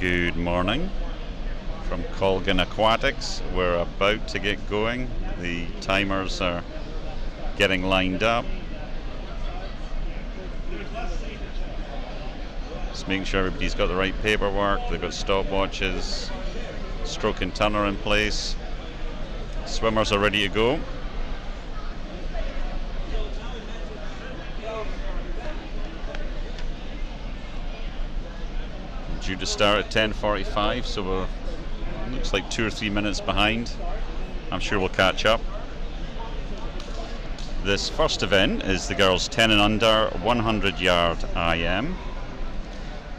Good morning from Colgan Aquatics. We're about to get going. The timers are getting lined up. Just making sure everybody's got the right paperwork. They've got stopwatches, stroke and turner in place. Swimmers are ready to go. Due to start at 10:45, so we're looks like 2 or 3 minutes behind. I'm sure we'll catch up. This first event is the girls 10 and under 100-yard IM.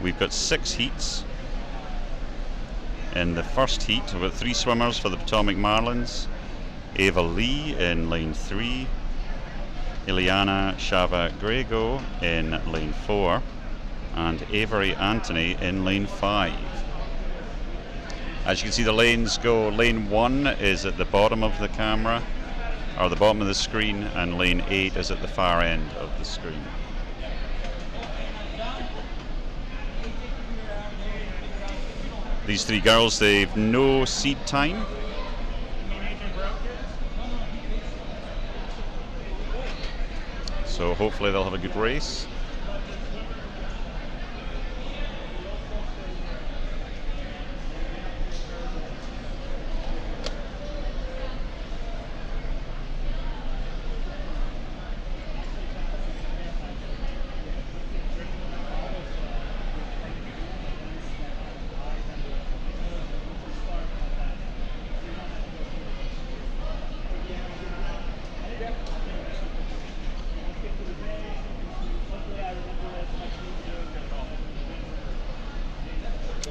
We've got 6 heats. In the first heat, we've got 3 swimmers for the Potomac Marlins. Ava Lee in lane 3, Ileana Shava Grego in lane 4, and Avery Anthony in lane 5. As you can see, the lanes go, lane 1 is at the bottom of the camera, or the bottom of the screen, and lane 8 is at the far end of the screen. These 3 girls, they've no seed time. So hopefully they'll have a good race.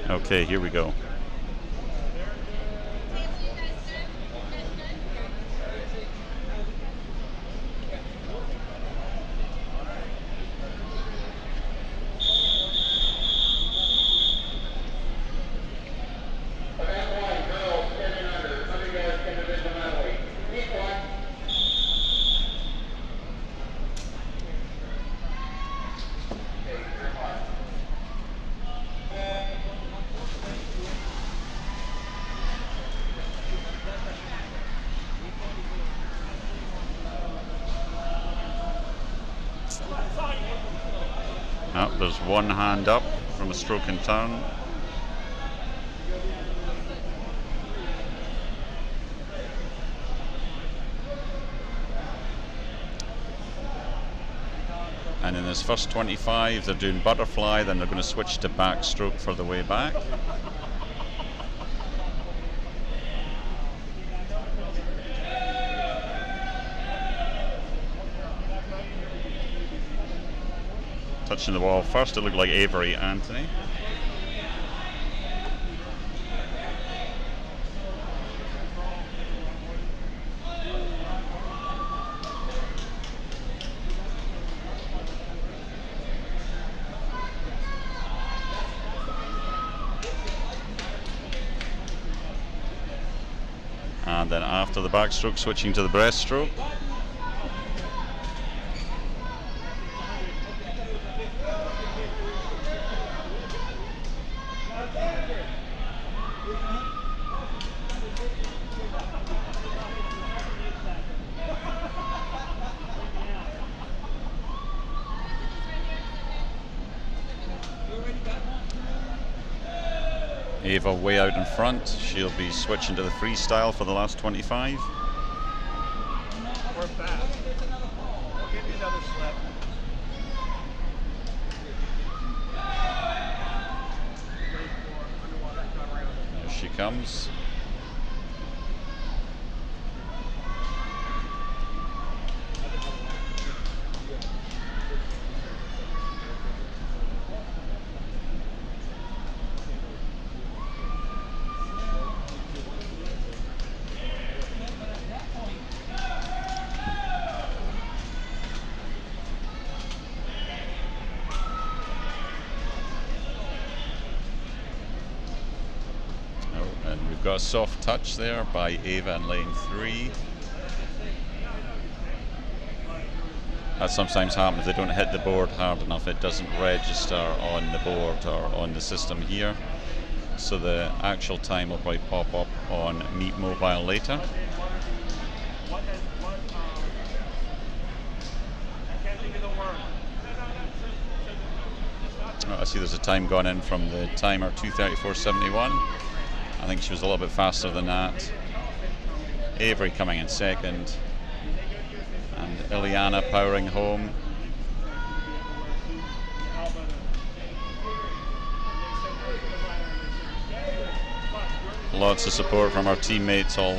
Okay, here we go. There's one hand up from a stroke and turn. And in this first 25, they're doing butterfly, then they're going to switch to backstroke for the way back. Touching the wall first, it looked like Avery Anthony. And then after the backstroke, switching to the breaststroke. Ava way out in front. She'll be switching to the freestyle for the last 25. We're fast. I'll give you another slip. There she comes. Got a soft touch there by Ava in lane 3. That sometimes happens if they don't hit the board hard enough. It doesn't register on the board or on the system here. so the actual time will probably pop up on Meet Mobile later. I see there's a time gone in from the timer, 2:34.71. I think she was a little bit faster than that. Avery coming in second, and Ileana powering home. Lots of support from our teammates, all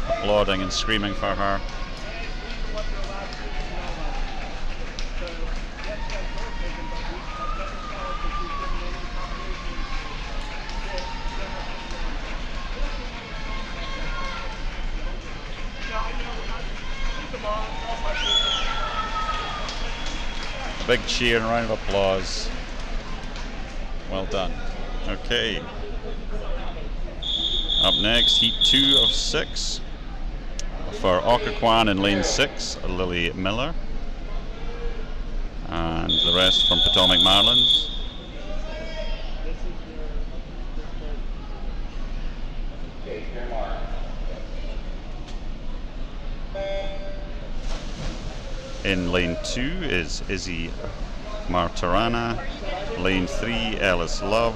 applauding and screaming for her. Big cheer and round of applause. Well done. Okay. Up next, heat 2 of 6. For Occoquan in lane 6, Lily Miller. And the rest from Potomac Marlins. In lane 2 is Izzy Martirana. Lane 3, Ellis Love.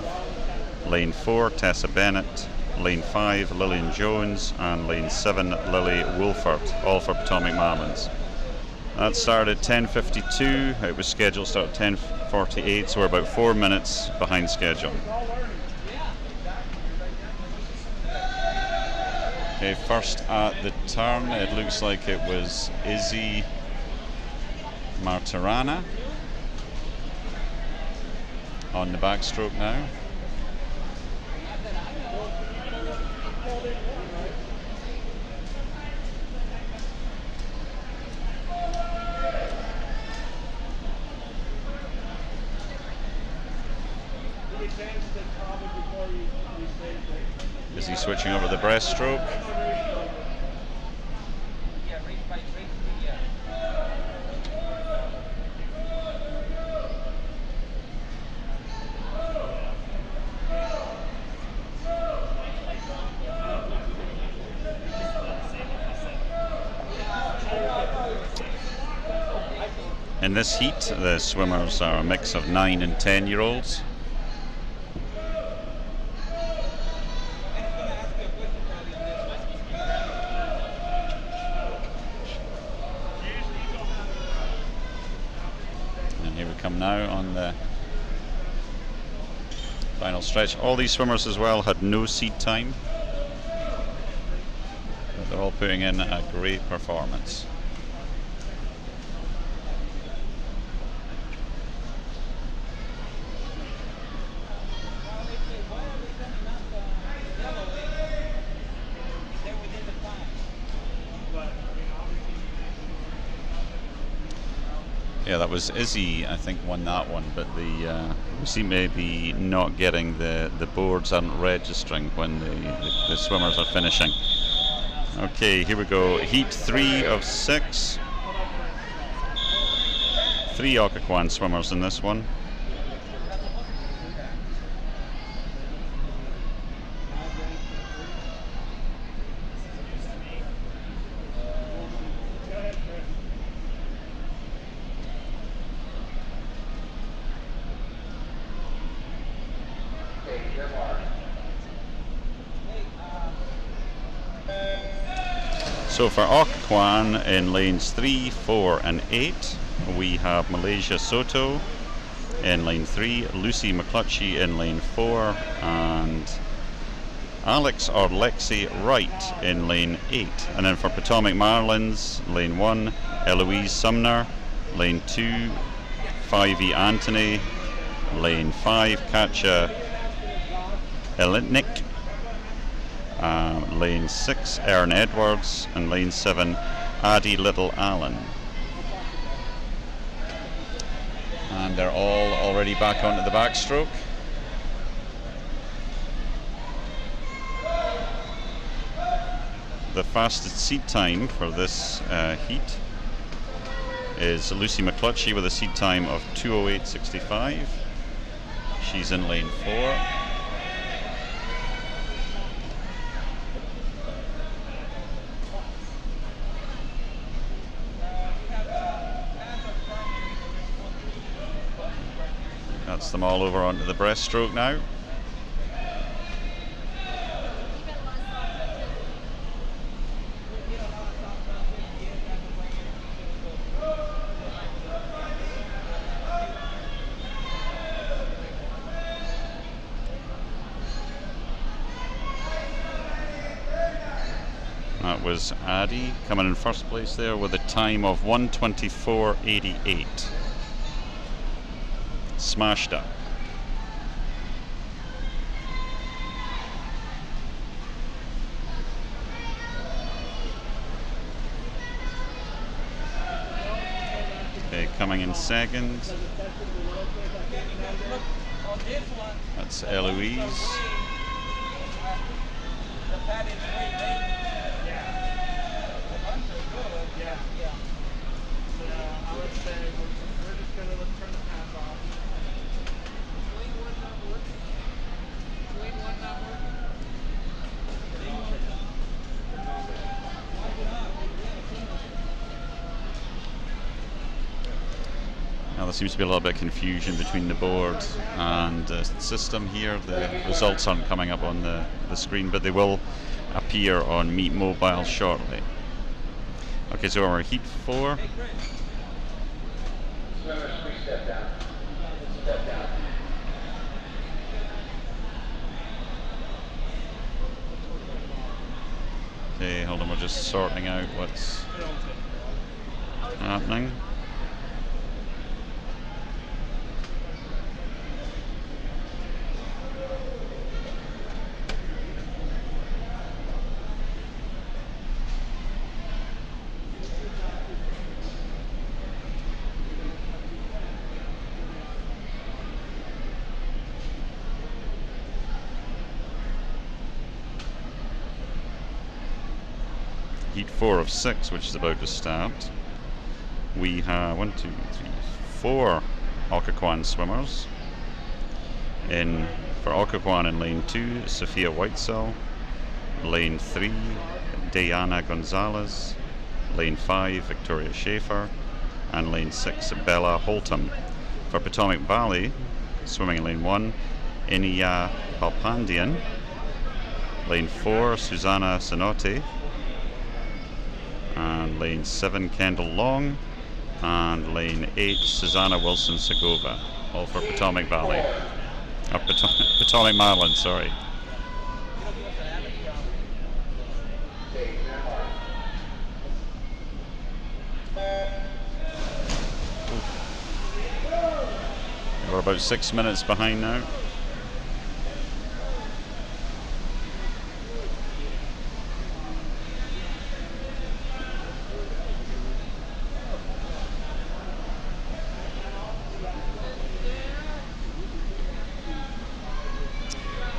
Lane 4, Tessa Bennett. Lane 5, Lillian Jones. And lane 7, Lily Wolfert, all for Potomac Marlins. That started at 10:52. It was scheduled to start at 10:48, so we're about 4 minutes behind schedule. Okay, first at the turn, it looks like it was Izzy Martirana on the backstroke now. Is he switching over the breaststroke? In this heat, the swimmers are a mix of 9 and 10-year-olds. And here we come now on the final stretch. All these swimmers as well had no seed time, but they're all putting in a great performance. Yeah, that was Izzy, I think, won that one, but we seem to be not getting the boards aren't registering when the swimmers are finishing. Okay, here we go. Heat 3 of 6. 3 Occoquan swimmers in this one. So for Occoquan in lanes 3, 4 and 8, we have Malaysia Soto in lane 3, Lucy McClutchy in lane 4, and Alex or Lexi Wright in lane 8. And then for Potomac Marlins, lane 1, Eloise Sumner, lane 2, 5E Anthony, lane 5, Katja Elitnik, lane 6, Erin Edwards, and lane 7, Addie Little Allen. And they're all already back onto the backstroke. The fastest seed time for this heat is Lucy McClutchy with a seed time of 2:08.65. She's in lane 4. That's them all over onto the breaststroke now. That was Addy coming in first place there with a time of 1:24.88. Smashed up. Okay, coming in second. That's Eloise. Now there seems to be a little bit of confusion between the board and the system here. The results aren't coming up on the screen, but they will appear on Meet Mobile shortly. Okay, so we're heat 4. Okay, hold on, we're just sorting out what's happening. Heat 4 of 6, which is about to start. We have 1, 2, 3, 4 Occoquan swimmers. For Occoquan in lane 2, Sophia Whitesell. Lane 3, Diana Gonzalez. Lane 5, Victoria Schaefer. And lane 6, Bella Holtham. For Potomac Valley, swimming in lane 1, Iniya Palpandian. Lane 4, Susanna Sinotti. And lane 7, Kendall Long, and lane 8, Susanna Wilson Segova, all for Potomac Valley. Potomac Marlins, sorry. We're about 6 minutes behind now.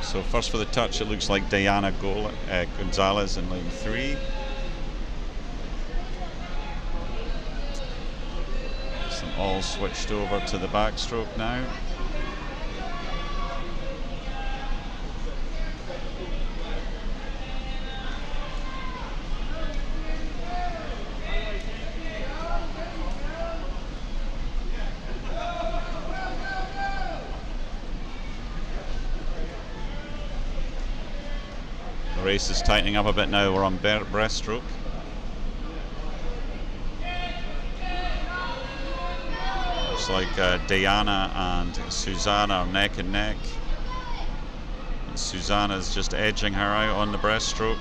So first for the touch, it looks like Diana Gonzalez in lane 3. So all switched over to the backstroke now. The race is tightening up a bit now. We're on breaststroke. Looks like Diana and Susanna are neck and neck. And Susanna's just edging her out on the breaststroke.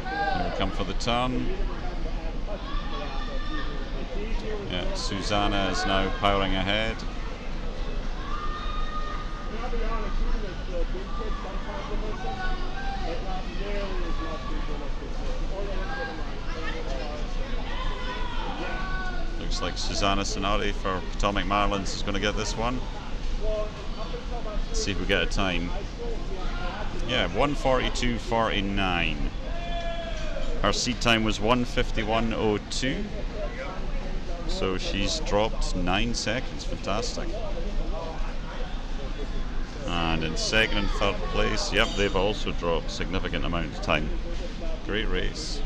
Here we come for the turn. Yeah, Susanna is now powering ahead. Looks like Susanna Sinotti for Potomac Marlins is going to get this one. Let's see if we get a time. Yeah, 1:42.49. Her seat time was 1:51.02. So she's dropped 9 seconds. Fantastic. And in second and third place, yep, they've also dropped significant amount of time. Great race.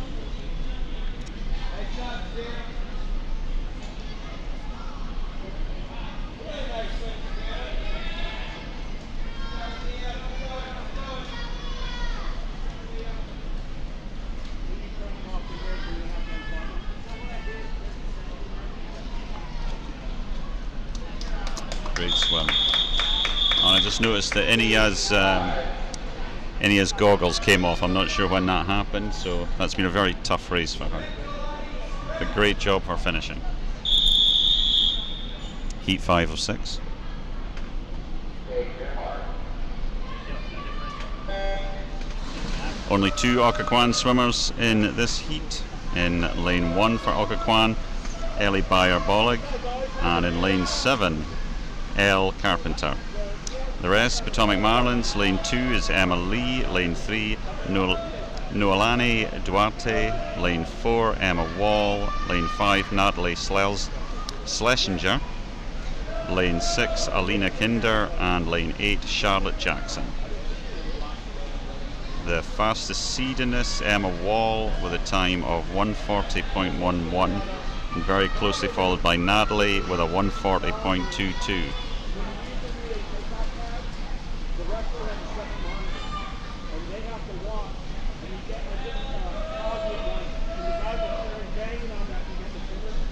Great swim. And I just noticed that Enia's goggles came off. I'm not sure when that happened, so that's been a very tough race for her. But great job for finishing. Heat 5 of 6. Only 2 Occoquan swimmers in this heat. In lane 1 for Occoquan, Ellie Bayer-Bollig, and in lane 7, Elle Carpenter. The rest, Potomac Marlins, lane 2 is Emma Lee, lane 3, Noelani Duarte, lane 4, Emma Wall, lane 5, Natalie Schlesinger, lane 6, Alina Kinder, and lane 8, Charlotte Jackson. The fastest seed in this, Emma Wall, with a time of 140.11, and very closely followed by Natalie with a 140.22.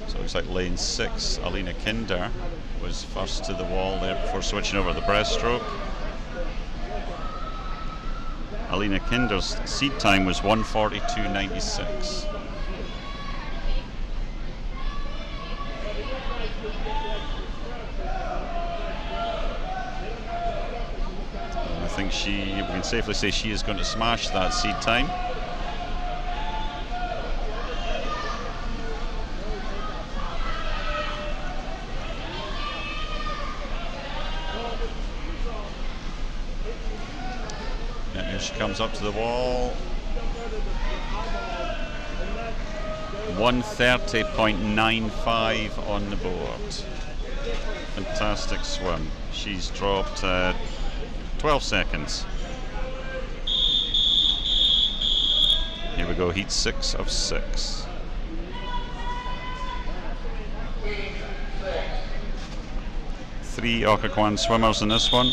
So it looks like lane 6, Alina Kinder, was first to the wall there before switching over to the breaststroke. Alina Kinder's seed time was 142.96. I think we can safely say she is going to smash that seed time. Here she comes up to the wall. 130.95 on the board. Fantastic swim. She's dropped 12 seconds. Here we go, heat 6 of 6. Three Occoquan swimmers in this one.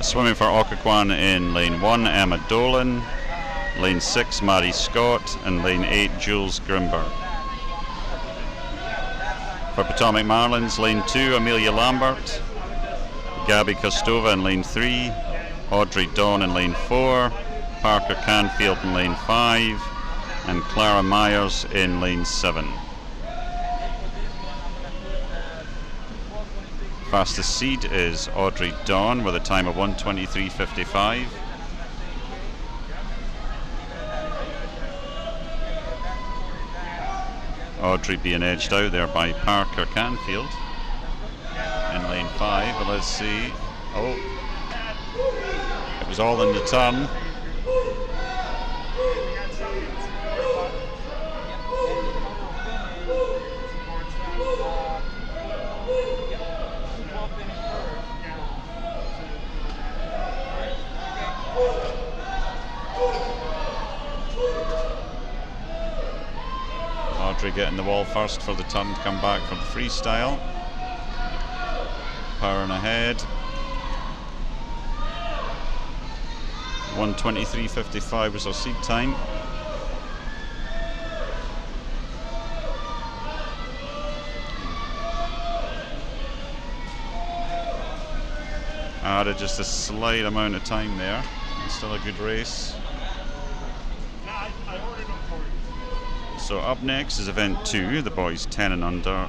Swimming for Occoquan in lane 1, Emma Dolan, lane 6, Mary Scott, and lane 8, Jules Grimberg. For Potomac Marlins, lane 2, Amelia Lambert, Gabby Kostova in lane 3, Audrey Dawn in lane 4, Parker Canfield in lane 5, and Clara Myers in lane 7. Fastest seed is Audrey Dawn with a time of 1:23.55. Audrey being edged out there by Parker Canfield in lane 5, but let's see. Oh, it was all in the turn. Audrey getting the wall first for the turn to come back from freestyle. Powering ahead. 1:23.55 was our seed time. Added just a slight amount of time there. It's still a good race. So up next is event 2, the boys 10 and under,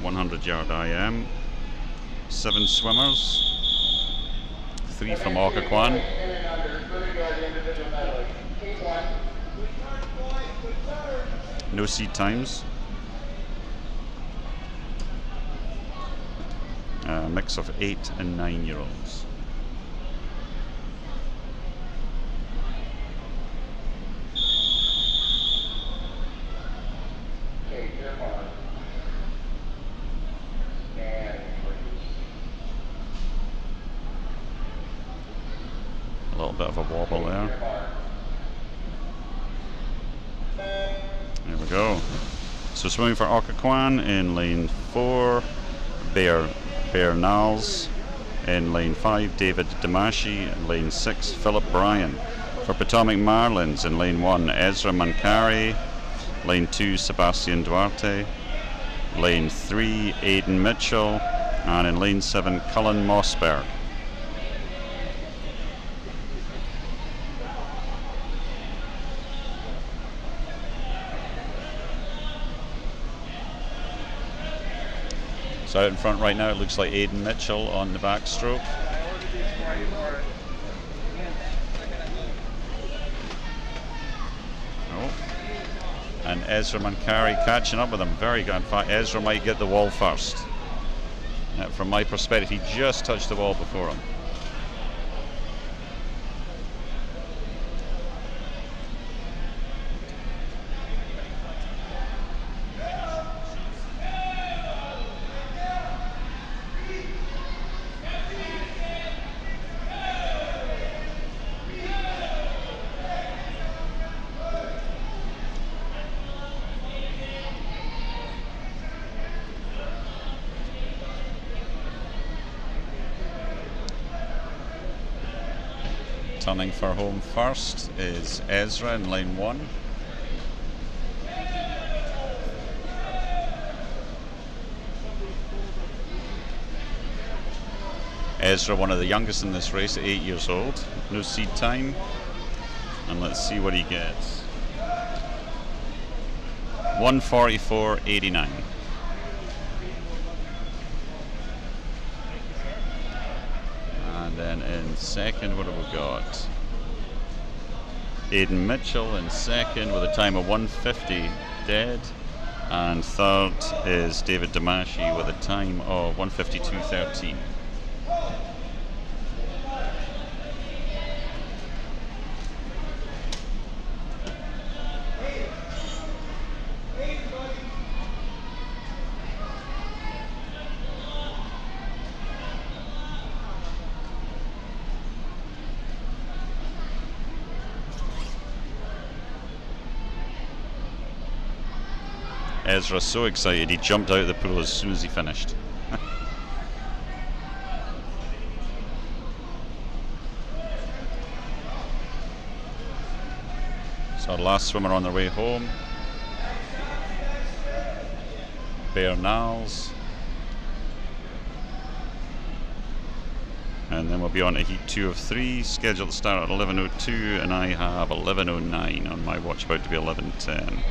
100-yard IM. 7 swimmers, 3 from Occoquan. No seed times. A mix of 8 and 9-year-olds. bit of a wobble there. There we go. So swimming for Occoquan in lane 4, Bernals. In lane 5, David Damashi. In lane 6, Philip Bryan. For Potomac Marlins, in lane 1, Ezra Mancari. Lane 2, Sebastian Duarte. Lane 3, Aidan Mitchell. And in lane 7, Cullen Mossberg. So out in front right now, it looks like Aidan Mitchell on the backstroke. Oh. And Ezra Mancari catching up with him. Very good. In fact, Ezra might get the wall first. From my perspective, he just touched the wall before him. Turning for home first is Ezra in lane 1. Ezra, one of the youngest in this race, 8 years old. No seed time. And let's see what he gets. 1:44.89. And then in second, what have we got? Aidan Mitchell in second with a time of 1:50 dead. And third is David Damashi with a time of 1:52.13. Ezra's so excited he jumped out of the pool as soon as he finished. So our last swimmer on their way home, Bernals. And then we'll be on to heat 2 of 3, scheduled to start at 11:02, and I have 11:09 on my watch, about to be 11:10.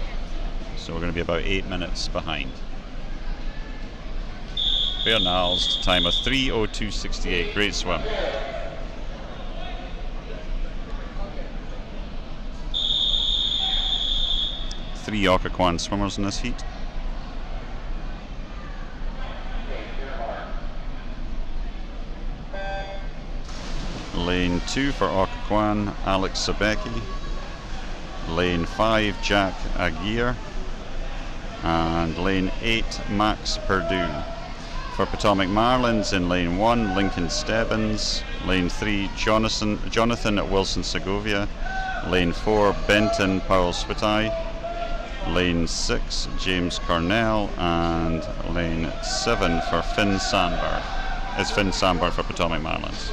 So we're going to be about 8 minutes behind. Bernals, time of 3:02.68. Great swim. Three Occoquan swimmers in this heat. Lane 2 for Occoquan, Alex Sabecki. Lane 5, Jack Aguirre. And lane 8, Max Perdue. For Potomac Marlins, in lane 1, Lincoln Stebbins. Lane 3, Jonathan at Wilson Segovia. Lane 4, Benton Powell Switai. Lane 6, James Cornell. And lane 7 for Finn Sandberg. It's Finn Sandberg for Potomac Marlins.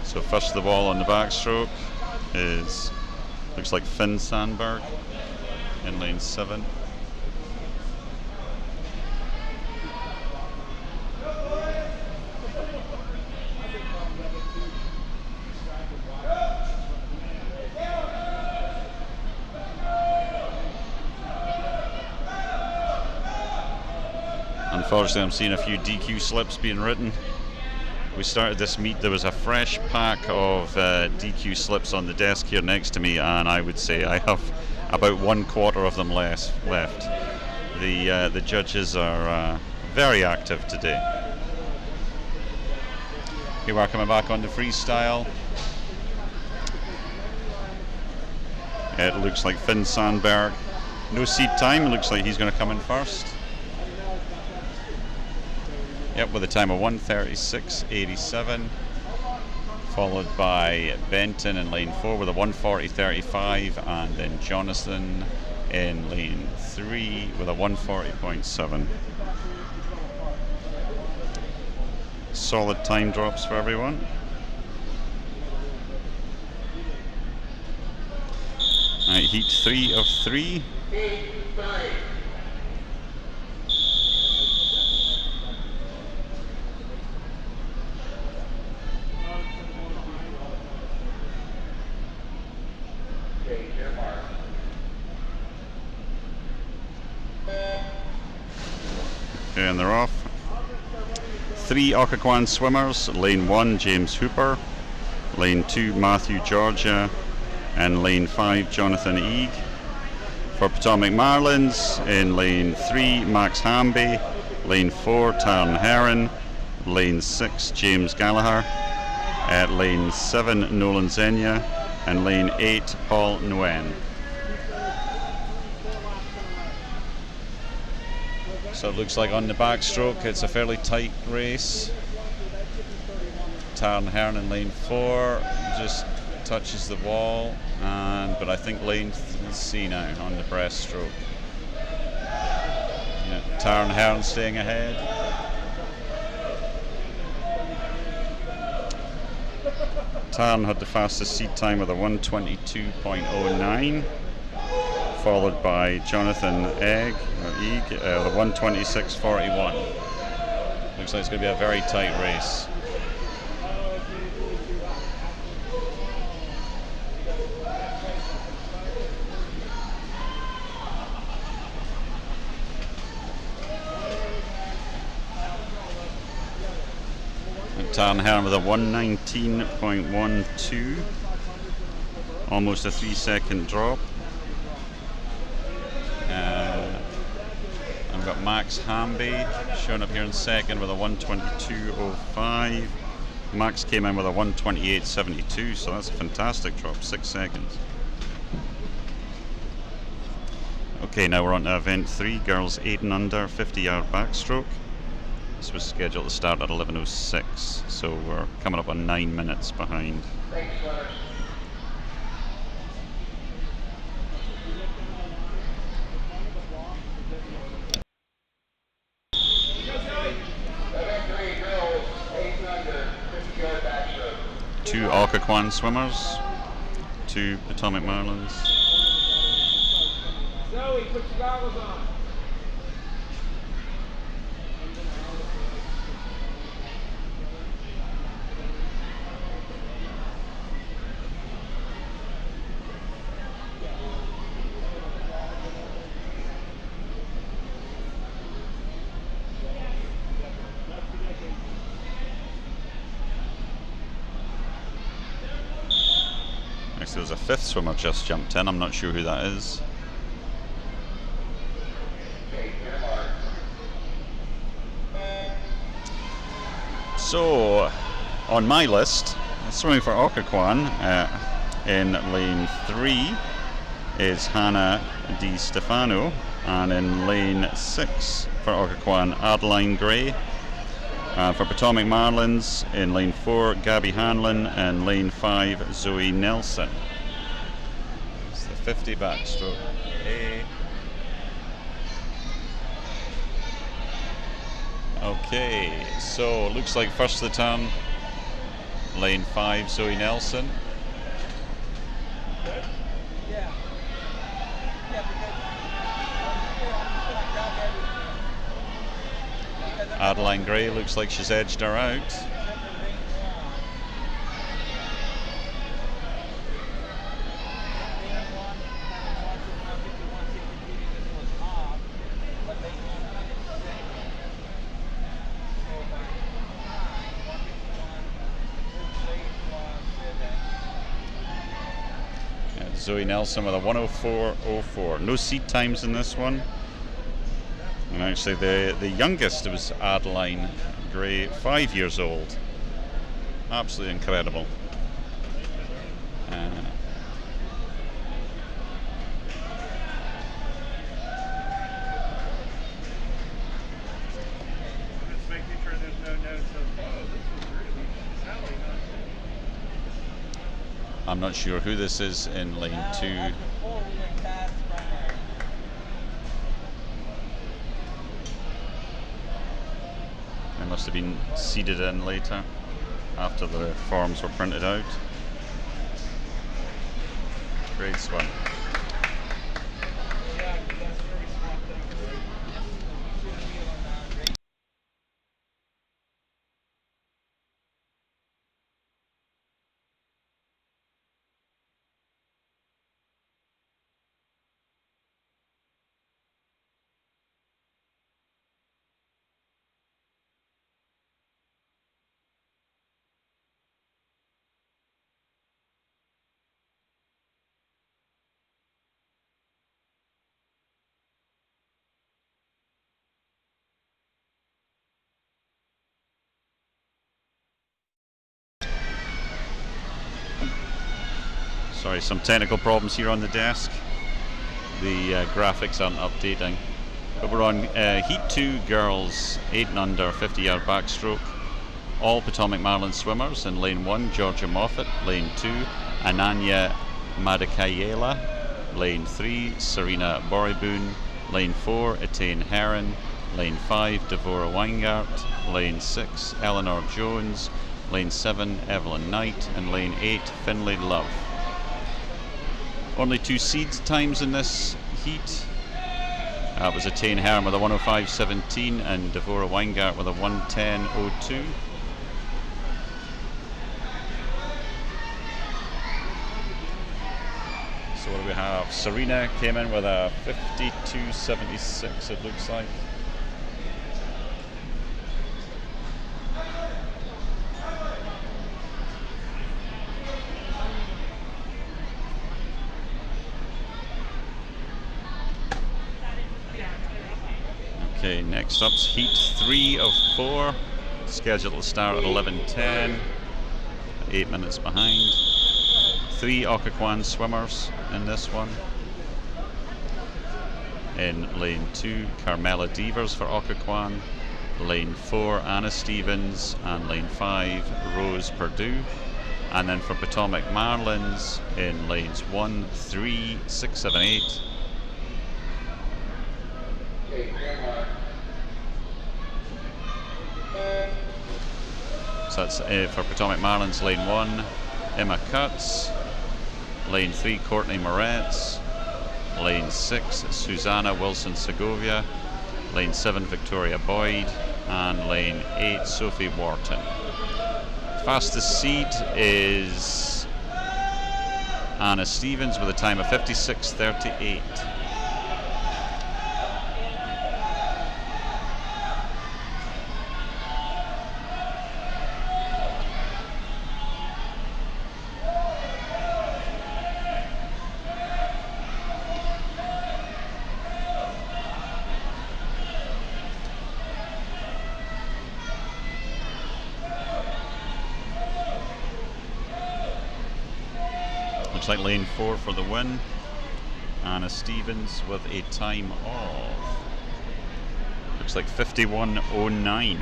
So first the ball on the backstroke is, looks like Finn Sandberg in lane 7. Unfortunately, I'm seeing a few DQ slips being written. We started this meet, there was a fresh pack of DQ slips on the desk here next to me, and I would say I have about 1/4 of them left. The judges are very active today. Here we're coming back on the freestyle. It looks like Finn Sandberg. No seed time. It looks like he's going to come in first. Yep, with a time of 1:36.87. Followed by Benton in lane 4 with a 1:40.35, and then Jonathan in lane 3 with a 1:40.7. Solid time drops for everyone. Right, heat 3 of 3. And they're off. 3 Occoquan swimmers. Lane 1, James Hooper. Lane 2, Matthew Georgia. And lane 5, Jonathan Eag. For Potomac Marlins, in lane 3, Max Hamby. Lane 4, Taryn Heron. Lane 6, James Gallagher. At lane 7, Nolan Zenya. And lane 8, Paul Nguyen. So it looks like on the backstroke it's a fairly tight race. Taryn Heron in lane 4 just touches the wall, but I think lane C now on the breaststroke. Yeah, Taryn Heron staying ahead. Taryn had the fastest seed time with a 1:22.09. Followed by Jonathan Eag, the 1:26.41. Looks like it's going to be a very tight race. Taryn Heron with a 1:19.12. Almost a 3-second drop. I've got Max Hamby showing up here in second with a 1:22.05. Max came in with a 1:28.72, so that's a fantastic drop, 6 seconds. Okay, now we're on to event 3, girls 8 and under, 50-yard backstroke. This was scheduled to start at 11:06, so we're coming up on 9 minutes behind. Two Occoquan swimmers, 2 Potomac Marlins. Zoe, put your goggles on. There was a 5th swimmer just jumped in. I'm not sure who that is. So, on my list, swimming for Occoquan in lane 3 is Hannah Di Stefano, and in lane 6 for Occoquan, Adeline Gray. For Potomac Marlins, in lane 4, Gabby Hanlon, and lane 5, Zoe Nelson. It's the 50 backstroke. Okay, so it looks like first of the turn, lane 5, Zoe Nelson. Adeline Gray looks like she's edged her out. Zoe Nelson with a 1:04.04. No seat times in this one. And actually the youngest was Adeline Gray, 5 years old. Absolutely incredible. I'm not sure who this is in lane 2. They must have been seeded in later after the forms were printed out. Great swim. Sorry, some technical problems here on the desk. The graphics aren't updating. But we're on Heat 2 girls, 8 and under, 50-yard backstroke. All Potomac Marlins swimmers. In lane 1, Georgia Moffat. Lane 2, Ananya Madikayela. Lane 3, Serena Boriboon. Lane 4, Etane Heron. Lane 5, Devora Weingart. Lane 6, Eleanor Jones. Lane 7, Evelyn Knight. And lane 8, Finlay Love. Only 2 seed times in this heat. It was Etane Heron with a 105.17 and Devora Weingart with a 110.02. So what do we have? Serena came in with a 52.76, it looks like. Okay, next up's Heat 3 of 4, scheduled to start at 11:10, 8 minutes behind. 3 Occoquan swimmers in this one. In lane 2, Carmela Devers for Occoquan. Lane 4, Anna Stevens, and lane 5, Rose Perdue. And then for Potomac Marlins, in lanes 1, 3, 6, 7, 8. So that's for Potomac Marlins, lane 1, Emma Cutts. Lane 3, Courtney Moretz. Lane 6, Susanna Wilson-Segovia. Lane 7, Victoria Boyd. And lane 8, Sophie Wharton. Fastest seed is Anna Stevens with a time of 56.38. Looks like lane 4 for the win. Anna Stevens with a time of, looks like 51.09.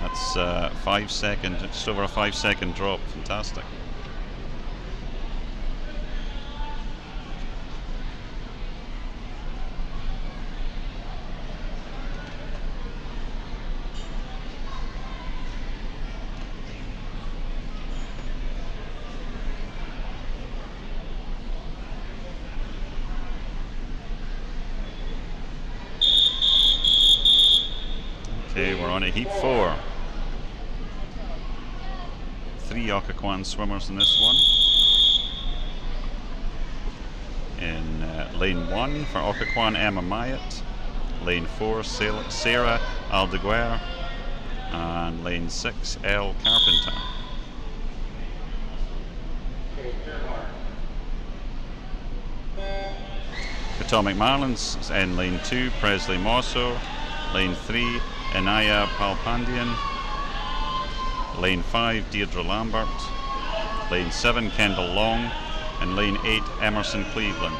That's 5 seconds, just over a 5-second drop. Fantastic. Okay, we're on a Heat 4. 3 Occoquan swimmers in this one. In lane 1 for Occoquan, Emma Myatt. Lane 4, Sarah Aldeguer. And lane 6, Elle Carpenter. Potomac Marlins in lane 2, Presley Mosso. Lane 3, Inaya Palpandian. Lane 5, Deirdre Lambert. Lane 7, Kendall Long. And lane 8, Emerson Cleveland.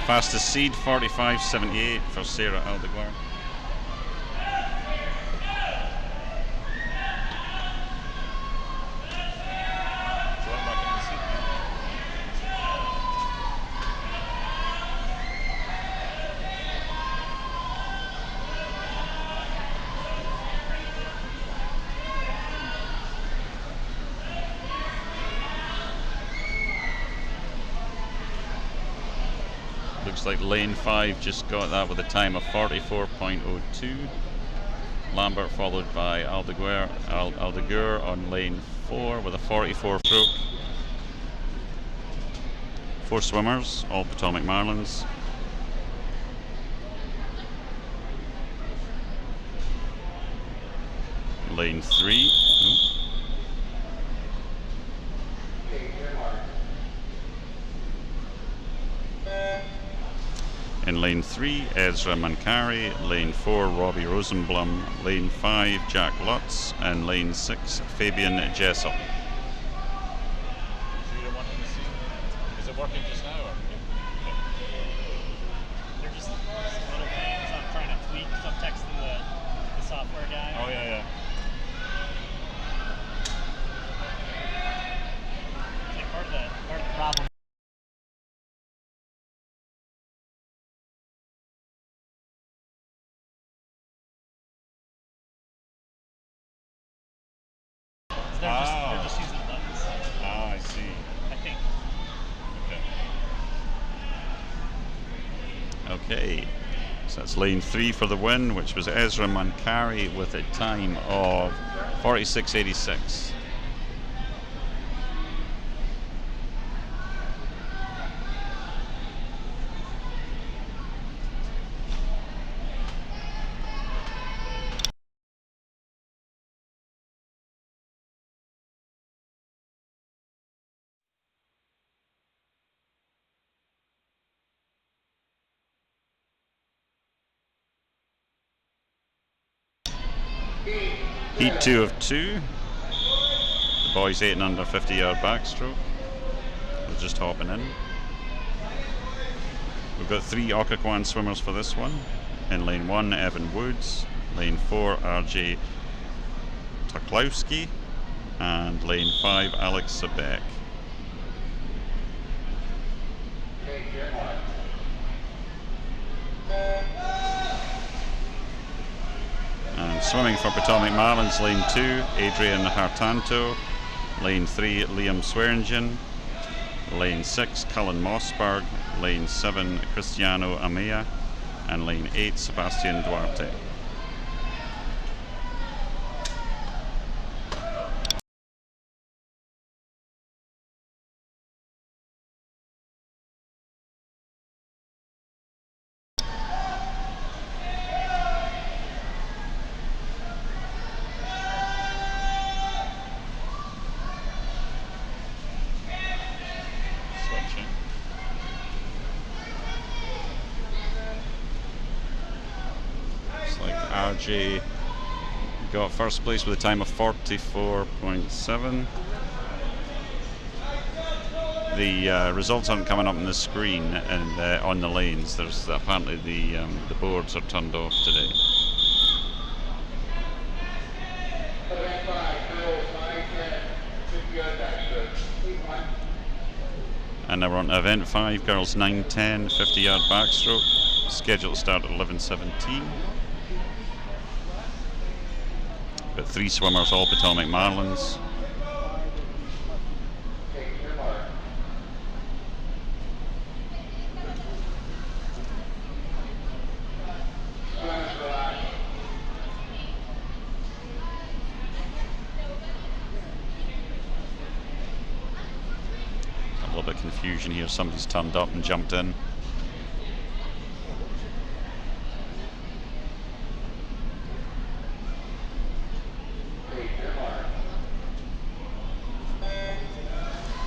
Fastest seed, 45.78 for Sarah Aldeguer. Looks like lane 5 just got that with a time of 44.02. Lambert followed by Aldeguer on lane 4 with a 44 stroke. 4 swimmers, all Potomac Marlins. Lane 3. In lane 3, Ezra Mancari. Lane 4, Robbie Rosenblum. Lane 5, Jack Lutz. And lane 6, Fabian Jessel. Is it working just now? Or? They're just little things I'm trying to tweak. So I'm texting the software guy. Oh, yeah. Like part of the problem. They're just using the buttons. I see. I think. Okay. So that's lane 3 for the win, which was Ezra Mancari with a time of 46.86. Heat 2 of 2. The boys 8 and under 50-yard backstroke. They're just hopping in. We've got 3 Occoquan swimmers for this one. In lane 1, Evan Woods. Lane 4, RJ Tuklowski. And lane 5, Alex Sabek. And swimming for Potomac Marlins, lane 2, Adrian Hartanto. Lane 3, Liam Swearingen. Lane 6, Cullen Mossberg. Lane 7, Cristiano Amea. And lane 8, Sebastian Duarte. RJ got first place with a time of 44.7. The results aren't coming up on the screen and on the lanes. There's apparently the boards are turned off today. And now we're on event 5, girls 9-10, 50-yard backstroke. Scheduled to start at 11:17. Got 3 swimmers, all Potomac Marlins. A little bit of confusion here. Somebody's turned up and jumped in.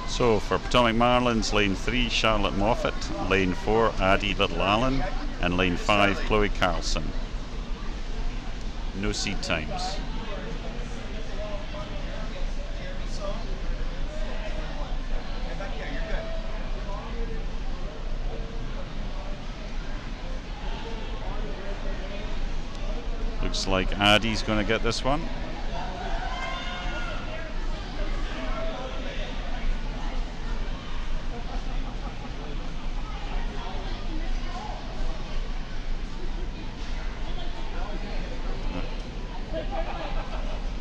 So for Potomac Marlins, lane 3, Charlotte Moffat, lane 4, Addie Little Allen, and lane 5, Chloe Carlson. No seed times. Looks like Addie's going to get this one.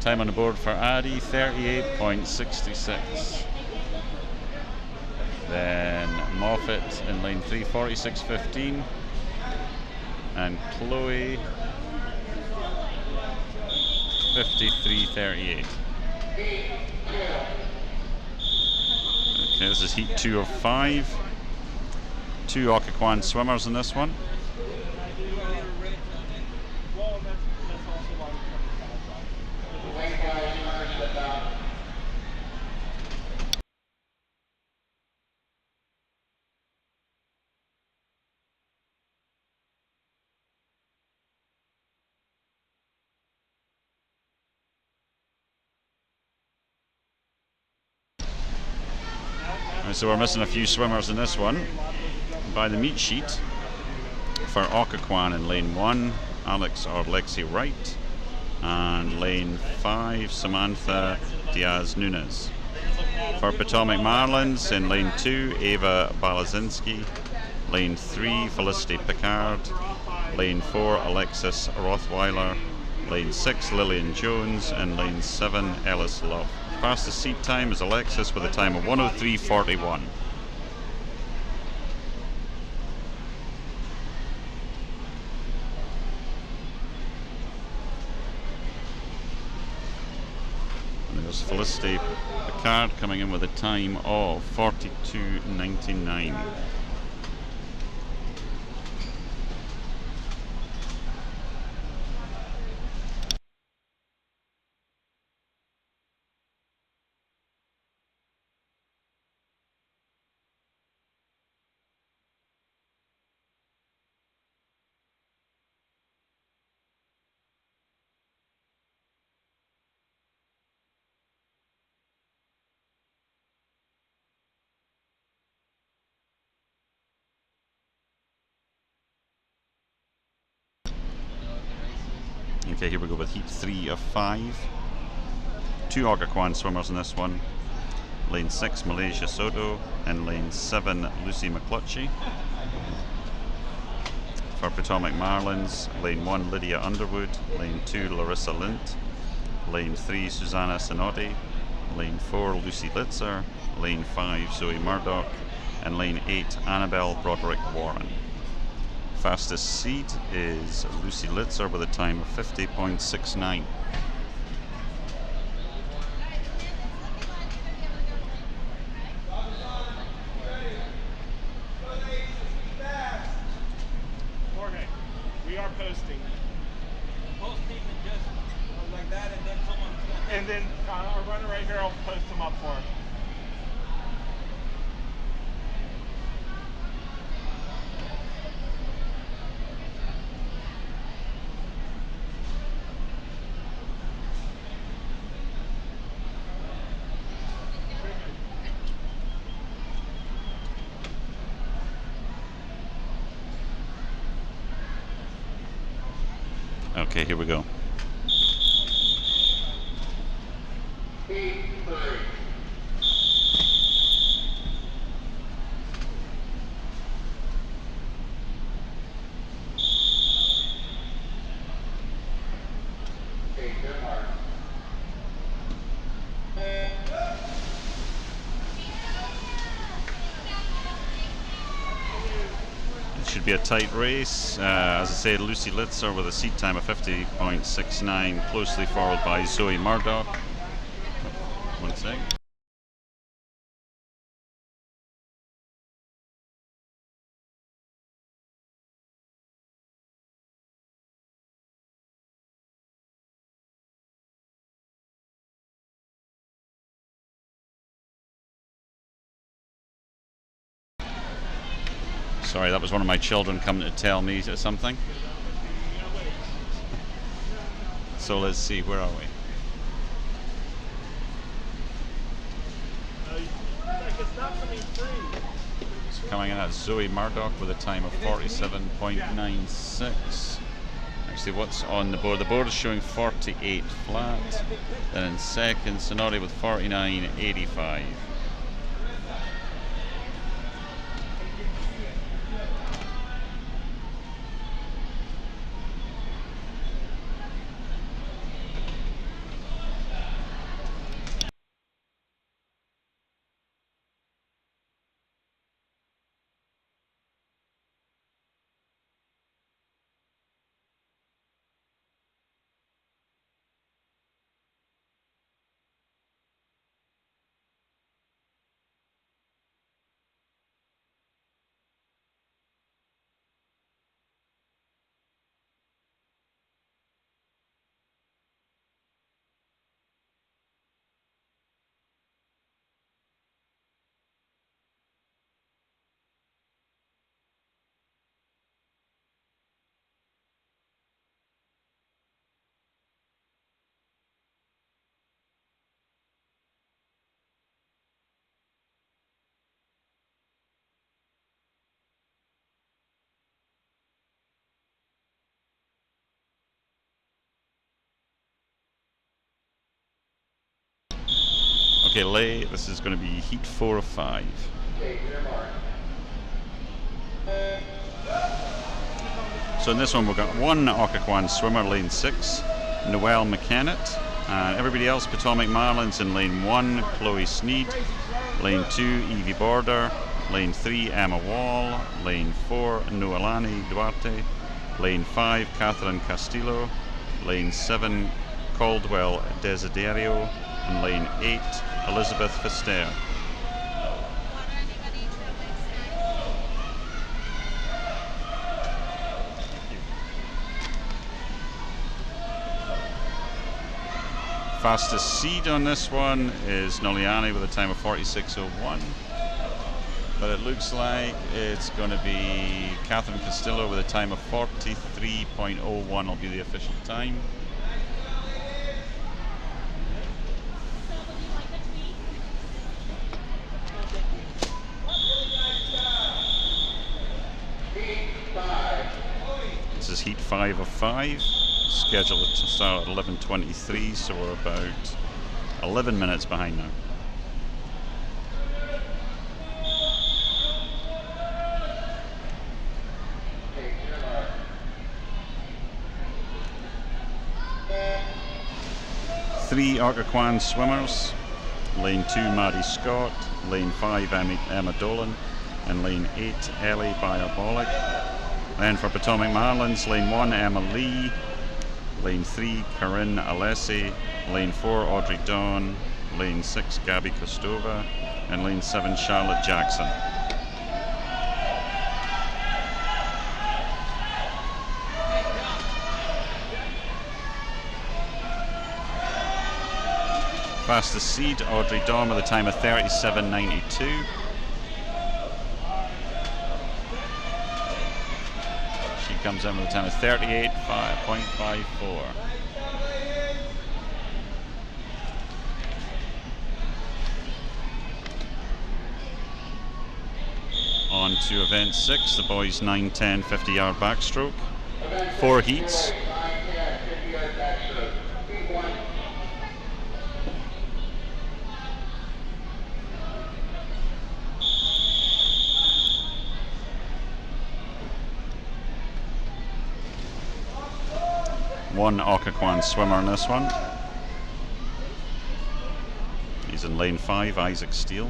Time on the board for Addie, 38.66. Then Moffat in lane 3, 46.15. And Chloe, 53.38. Okay, this is heat 2 of 5. 2 Occoquan swimmers in this one. So we're missing a few swimmers in this one. By the meet sheet, for Occoquan in lane 1, Alex or Lexi Wright, and lane 5, Samantha Diaz Nunes. For Potomac Marlins in lane 2, Ava Balazinski, lane 3, Felicity Picard, lane 4, Alexis Rothweiler, lane 6, Lillian Jones, and lane 7, Ellis Love. Fastest seat time is Alexis with a time of 1:03.41. And there's Felicity Picard coming in with a time of 42.99. Okay, here we go with heat 3 of 5. 2 Occoquan swimmers in this one. Lane 6, Malaysia Soto, and lane 7, Lucy McClutchy. For Potomac Marlins, lane 1, Lydia Underwood, lane 2, Larissa Lint, lane 3, Susanna Sinotti, lane 4, Lucy Litzer, lane 5, Zoe Murdoch, and lane 8, Annabelle Broderick Warren. Fastest seed is Lucy Litzer with a time of 50.69. Jorge, we are posting. Posting and just like that, and then someone. And then our runner right here, I'll post them up for us. Okay, here we go. Should be a tight race. As I said, Lucy Litzer with a seat time of 50.69, closely followed by Zoe Murdoch. One sec. Sorry, that was one of my children coming to tell me something. So let's see, where are we? So coming in at Zoe Murdoch with a time of 47.96. Actually, what's on the board? The board is showing 48 flat. Then in second, Sonori with 49.85. Okay, Lay, this is going to be heat 4 of 5. So in this one we've got one Occoquan swimmer, lane 6, Noel McKennitt, and everybody else, Potomac Marlins in lane 1, Chloe Sneed, lane 2, Evie Border, lane 3, Emma Wall, lane 4, Noelani Duarte, lane 5, Catherine Castillo, lane 7, Caldwell Desiderio, and lane 8, Elizabeth Fister. Fastest seed on this one is Noliani with a time of 46.01. But it looks like it's going to be Catherine Castillo with a time of 43.01 will be the official time. This is heat 5 of 5. Scheduled to start at 11:23, so we're about 11 minutes behind now. Three Occoquan swimmers, lane 2 Maddie Scott, lane 5 Emma Dolan, and lane 8 Ellie Biabolic. Then for Potomac Marlins, lane 1 Emma Lee, lane 3 Corinne Alessi, lane 4 Audrey Dawn, lane 6 Gabby Kostova, and lane 7 Charlotte Jackson. Fastest seed, Audrey Dawn with a time of 37.92. She comes in with a time of 38.54. On to event 6, the boys 9, 10, 50-yard backstroke. 4 heats. One Occoquan swimmer in this one. He's in lane 5, Isaac Steele.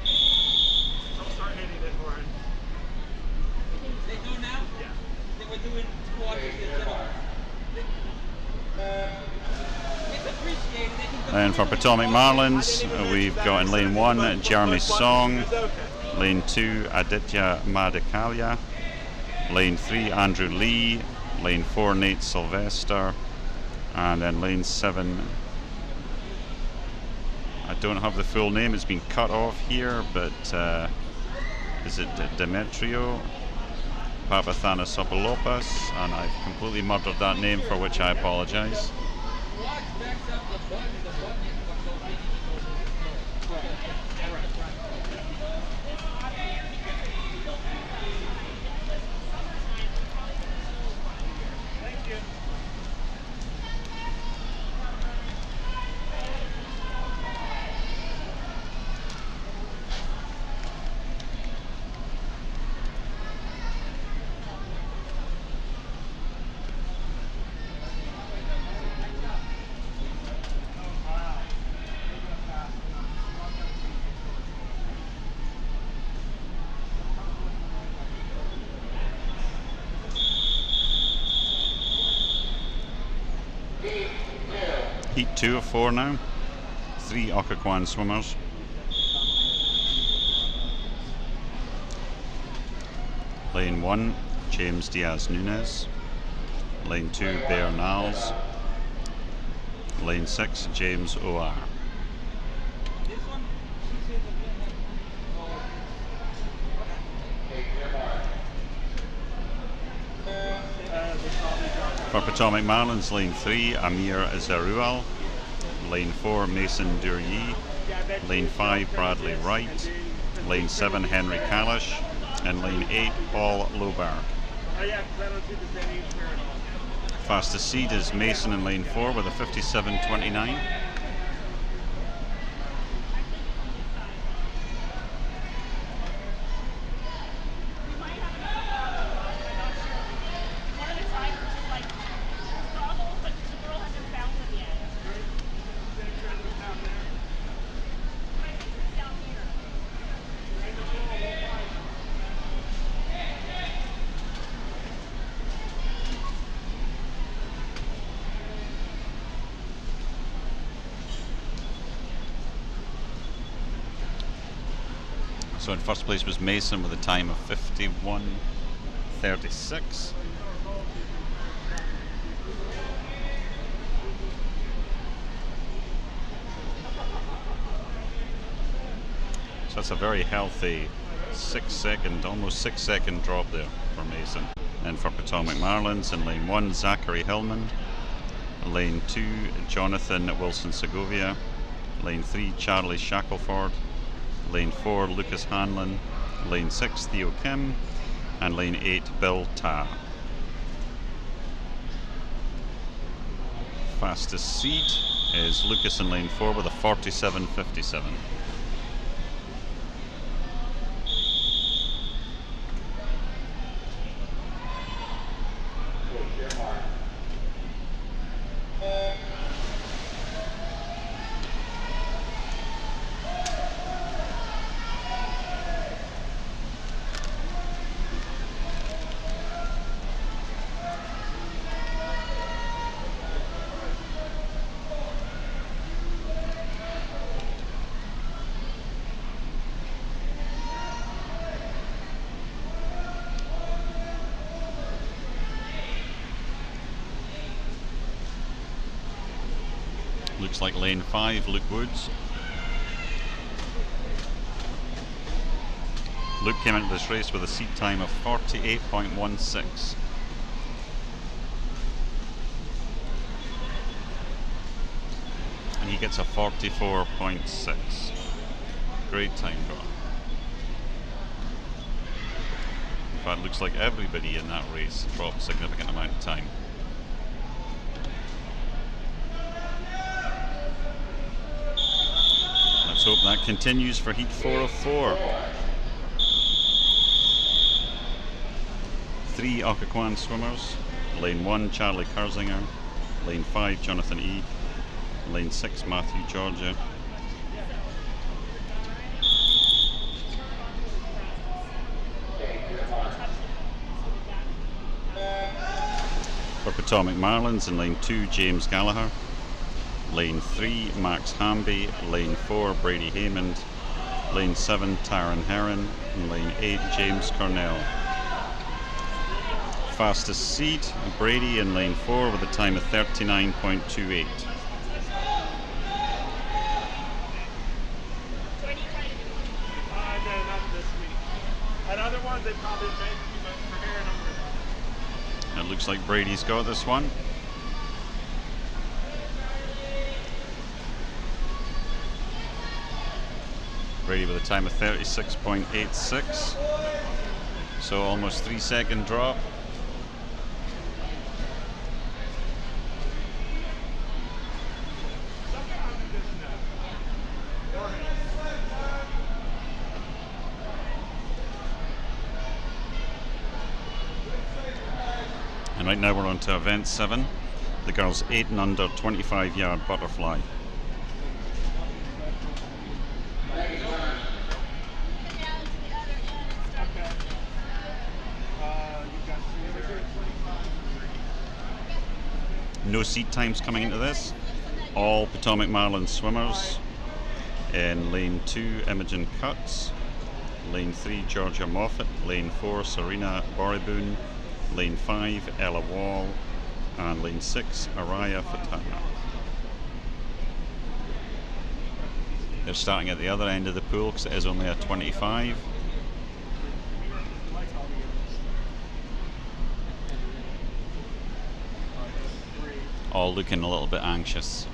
Start hitting it for it. They do now? Yeah. They were doing squats instead of. It's appreciated. They can And for Potomac Marlins, we've got in lane 1 Jeremy Song, lane 2 Aditya Madikalia, lane 3 Andrew Lee, lane 4 Nate Sylvester, and then lane 7, I don't have the full name, it's been cut off here, but is it Demetrio Papathanasopoulos? And I've completely murdered that name, for which I apologize. squats backs up the button is what goes in. Thank you. Heat 2 of 4 now. 3 Occoquan swimmers. Lane 1, James Diaz Nunez. Lane 2, Bear Niles. Lane 6, James O.R. This one, she says the For Potomac Marlins, lane 3, Amir Zarual. Lane 4, Mason Duryee. Lane 5, Bradley Wright. Lane 7, Henry Kalish. And lane 8, Paul Loberg. Oh yeah, because I don't see the same age here at all. Fastest seed is Mason in lane 4 with a 57.29. So in first place was Mason with a time of 51.36. So that's a very healthy 6 second, almost 6 second drop there for Mason. And for Potomac Marlins in lane 1, Zachary Hillman. Lane 2, Jonathan Wilson Segovia. Lane 3, Charlie Shackelford. Lane 4, Lucas Hanlon. Lane 6, Theo Kim. And lane 8, Bill Ta. Fastest seed is Lucas in lane 4 with a 47.57. Looks like lane 5, Luke Woods. Luke came into this race with a seat time of 48.16. And he gets a 44.6. Great time draw. In fact, looks like everybody in that race dropped a significant amount of time. Let's hope that continues for heat 4 of 4. 3 Occoquan swimmers. Lane 1, Charlie Kersinger. Lane 5, Jonathan E. Lane 6, Matthew Georgia. For Potomac Marlins in lane 2, James Gallagher. Lane 3, Max Hamby. Lane 4, Brady Haymond. Lane 7, Tyron Heron. And lane 8, James Cornell. Fastest seed, Brady in lane 4 with a time of 39.28. It looks like Brady's got this one. Brady with a time of 36.86. So almost 3 second drop. And right now we're on to event 7, the girls 8 and under 25-yard butterfly. No seat times coming into this. All Potomac Marlins swimmers. In lane 2, Imogen Cutts. Lane 3, Georgia Moffat. Lane 4, Serena Boriboon. Lane 5, Ella Wall. And lane 6, Araya Fatana. They're starting at the other end of the pool because it is only a 25. All looking a little bit anxious.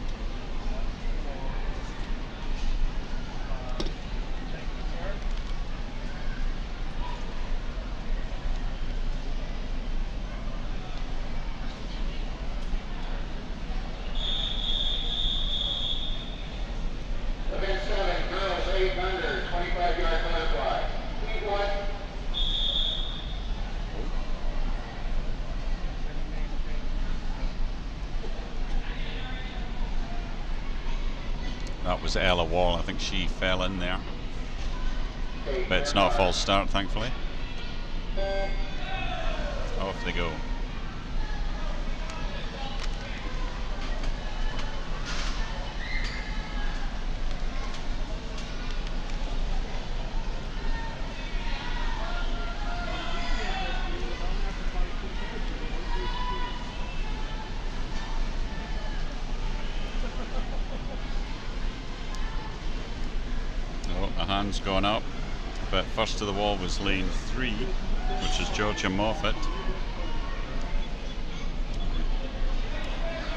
That was Ella Wall. I think she fell in there. But it's not a false start, thankfully. Off they go. Oh, the hand's gone up. But first to the wall was lane 3, which is Georgia Moffat.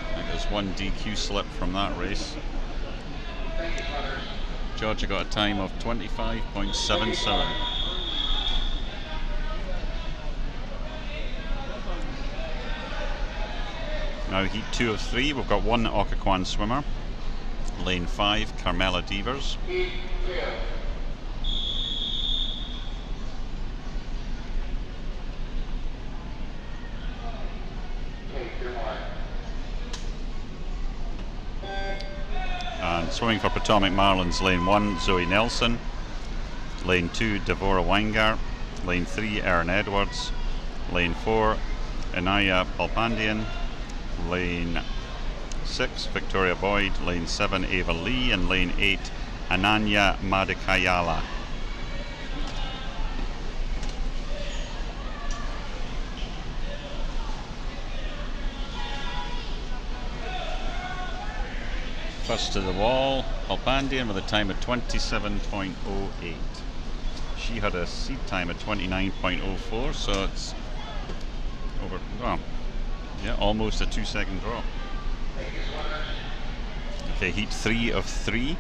I think there's one DQ slip from that race. Georgia got a time of 25.77. Now heat 2 of 3, we've got one Occoquan swimmer. Lane 5, Carmela Devers. And swimming for Potomac Marlins, lane 1, Zoe Nelson. Lane 2, Devora Weingart. Lane 3, Erin Edwards. Lane 4, Inaya Palpandian. Lane 6, Victoria Boyd. Lane 7, Ava Lee. And lane 8, Ananya Madikayala. First to the wall, Palpandian with a time of 27.08. She had a seed time of 29.04, so it's over, well, yeah, almost a 2-second drop. Okay, heat 3 of 3.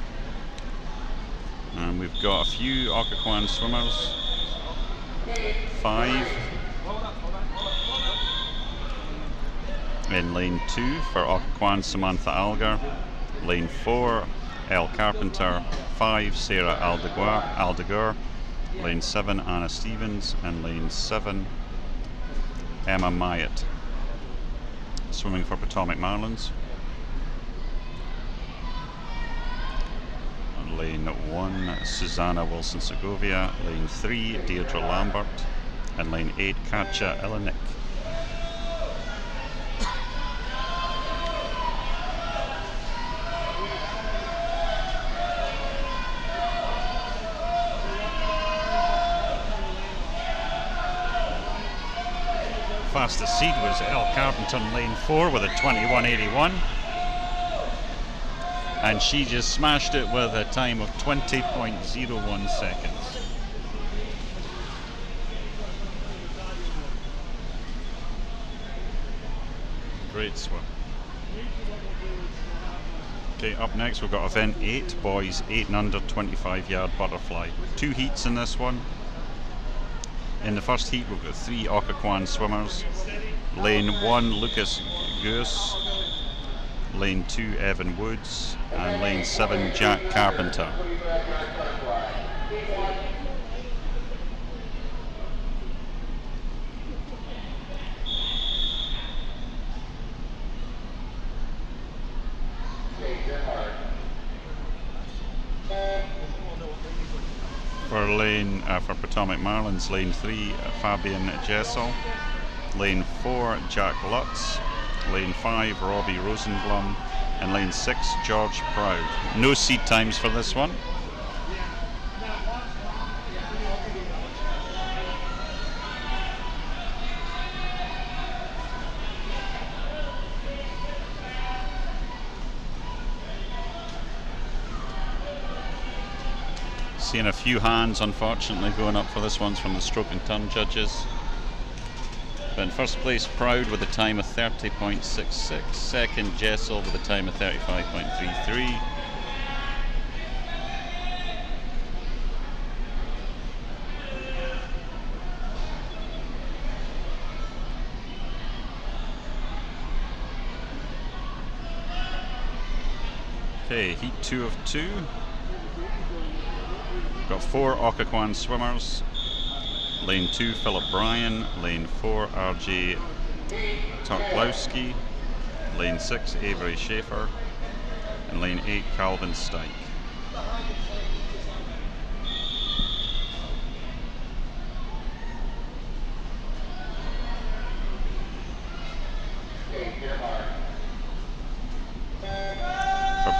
And we've got a few Occoquan swimmers. 5. In lane 2 for Occoquan, Samantha Algar. Lane 4, Elle Carpenter. 5, Sarah Aldegur. Lane 7, Anna Stevens. And lane 7, Emma Myatt. Swimming for Potomac Marlins. And lane 1, Susanna Wilson-Segovia. Lane 3, Deirdre Lambert. And lane 8, Katja Elenik. Fastest seed was Elle Carpenter in lane 4 with a 21.81, and she just smashed it with a time of 20.01 seconds. Great swim. Okay, up next we've got event 8, boys 8 and under 25-yard butterfly. 2 heats in this one. In the first heat, we've got 3 Occoquan swimmers. Lane 1, Lucas Goose. Lane 2, Evan Woods. And lane 7, Jack Carpenter. For Potomac Marlins, lane 3, Fabian Jessel. Lane 4, Jack Lutz. Lane 5, Robbie Rosenblum. And lane 6, George Proud. No seed times for this one. Seeing a few hands, unfortunately, going up for this one from the stroke and turn judges. But in first place, Proud with a time of 30.66. Second, Jessel with a time of 35.33. Okay, heat 2 of 2. Got 4 Occoquan swimmers. Lane 2, Philip Bryan. Lane 4, RJ Toklowski. Lane 6, Avery Schaefer. And lane 8, Calvin Stike.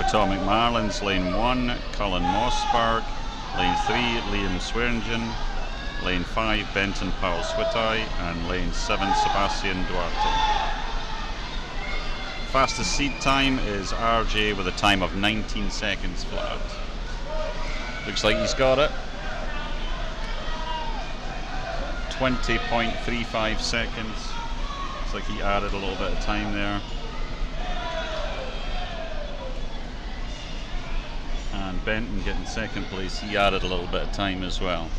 Potomac Marlins, lane 1, Cullen Mossberg, lane 3, Liam Swearingen, lane 5, Benton Powell Switai, and lane 7, Sebastian Duarte. Fastest seed time is RJ with a time of 19 seconds flat. Looks like he's got it. 20.35 seconds. Looks like he added a little bit of time there. And Benton getting second place, he added a little bit of time as well.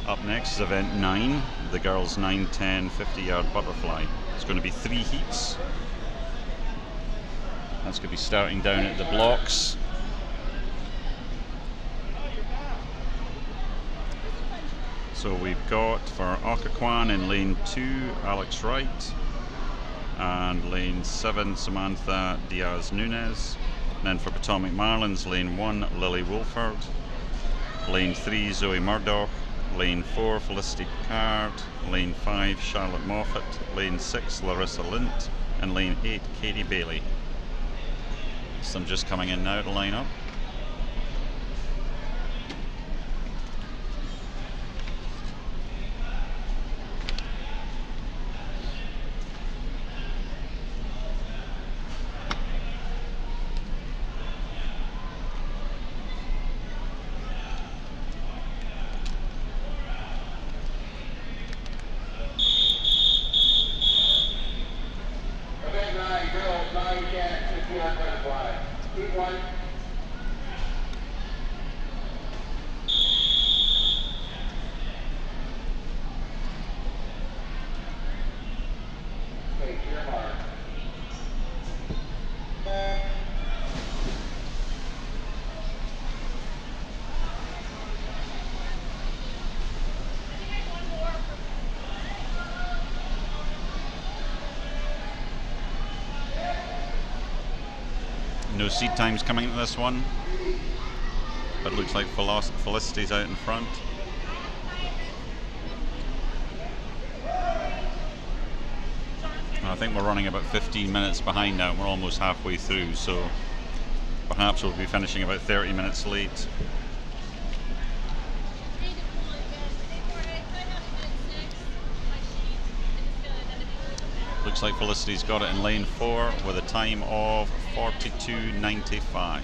Up next is event 9, the girls 9, 10, 50-yard butterfly. It's going to be 3 heats. That's going to be starting down at the blocks. So we've got for Occoquan in lane 2, Alex Wright, and lane 7, Samantha Diaz-Nunez. And then for Potomac Marlins, lane 1, Lily Wolford, lane 3, Zoe Murdoch, lane 4, Felicity Picard, lane 5, Charlotte Moffat, lane 6, Larissa Lint, and lane 8, Katie Bailey. Some just coming in now to line up. No seed times coming into this one, but it looks like Felicity's out in front. I think we're running about 15 minutes behind now, and we're almost halfway through, so perhaps we'll be finishing about 30 minutes late. Looks like Felicity's got it in lane 4 with a time of 42.95.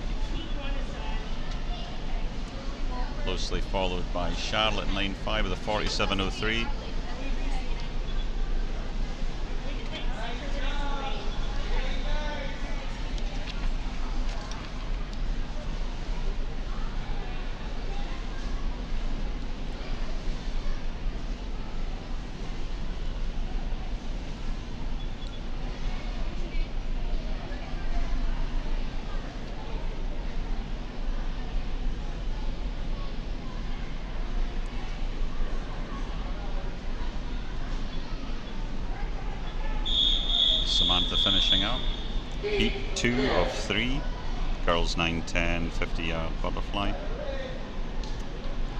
Closely followed by Charlotte in lane 5 with a 47.03. Samantha finishing up. Heat 2 of 3. Girls 9, 10, 50-yard butterfly.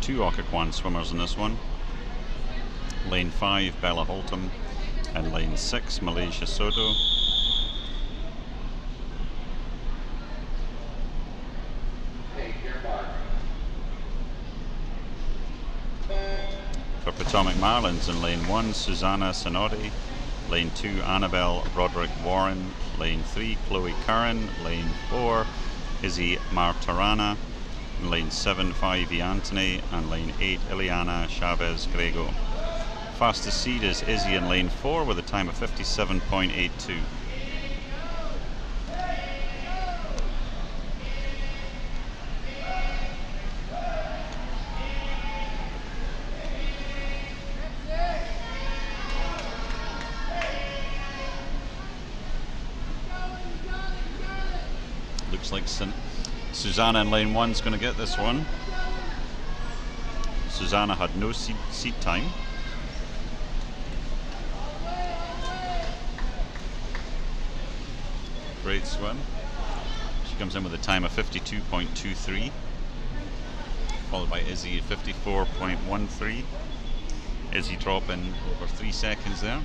2 Occoquan swimmers in this one. Lane 5, Bella Holtham, and lane 6, Malaysia Soto. For Potomac Marlins in lane 1, Susanna Sinodi. Lane 2, Annabelle Roderick Warren. Lane 3, Chloe Curran. Lane 4, Izzy Martirana. Lane 7, 5, Anthony. And lane 8, Ileana Chavez Grego. Fastest seed is Izzy in lane 4 with a time of 57.82. Looks like Susanna in lane 1 is going to get this one. Susanna had no seat time. Great swim. She comes in with a time of 52.23, followed by Izzy at 54.13. Izzy dropping over 3 seconds there.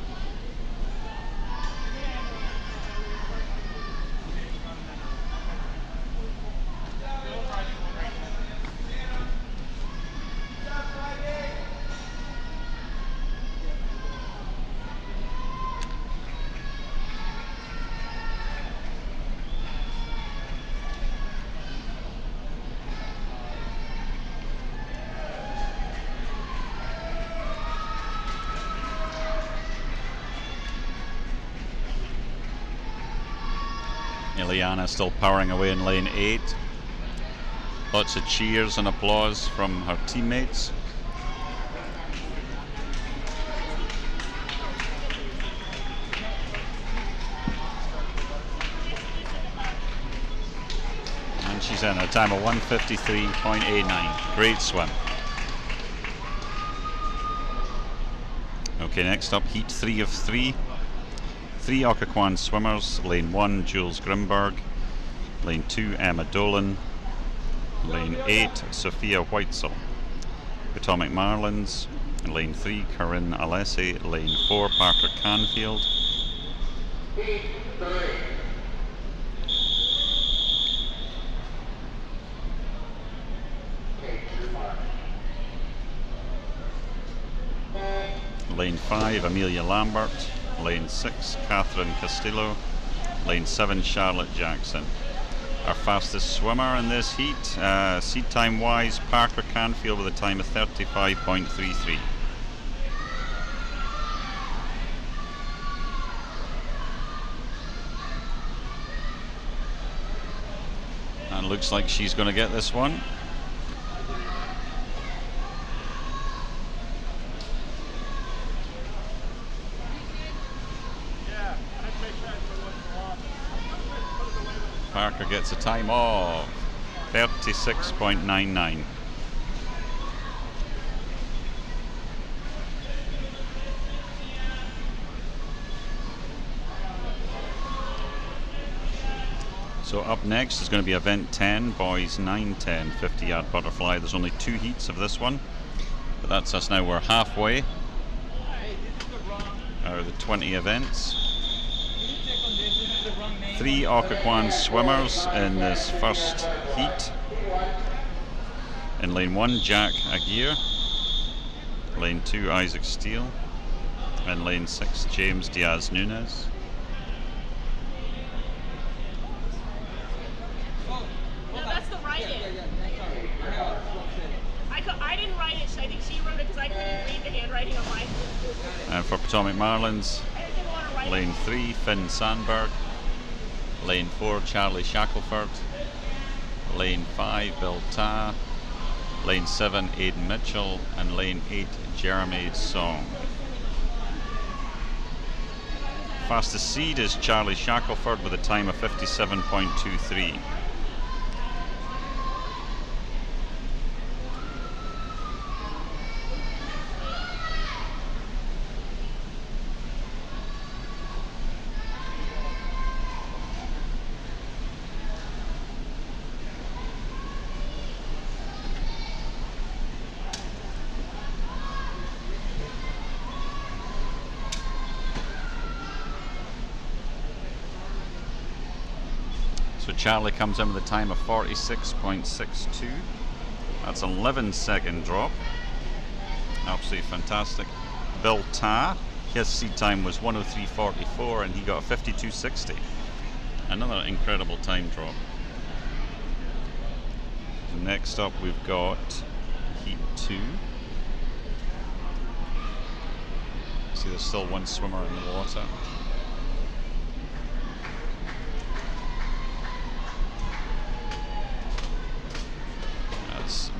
Ileana still powering away in lane 8. Lots of cheers and applause from her teammates. And she's in a time of 1:53.89. Great swim. Okay, next up, heat 3 of 3. 3 Occoquan swimmers. Lane 1, Jules Grimberg. Lane 2, Emma Dolan. Lane 8, Sophia Whitesell. Potomac Marlins. Lane 3, Corinne Alessi. Lane 4, Parker Canfield. Lane 5, Amelia Lambert. Lane 6, Catherine Castillo. Lane 7, Charlotte Jackson. Our fastest swimmer in this heat, seed time wise, Parker Canfield with a time of 35.33. And looks like she's going to get this one. Parker gets a time of 36.99. So up next is going to be event 10, boys 9-10, 50-yard butterfly. There's only 2 heats of this one, but that's us now. We're halfway out of the 20 events. 3 Occoquan swimmers in this first heat. In lane 1, Jack Aguirre. Lane 2, Isaac Steele. And lane 6, James Diaz Nunez. No, that's the write-in. I didn't write it, so I think she wrote it because I couldn't read the handwriting on mine. And for Potomac Marlins, I didn't want to write lane it. 3, Finn Sandberg. Lane 4, Charlie Shackelford. Lane 5, Bill Ta. Lane 7, Aidan Mitchell. And lane 8, Jeremy Song. Fastest seed is Charlie Shackelford with a time of 57.23. So Charlie comes in with a time of 46.62. That's an 11-second drop. Absolutely fantastic. Bill Ta, his seed time was 1:03.44 and he got a 52.60. Another incredible time drop. Next up we've got heat 2. See, there's still one swimmer in the water.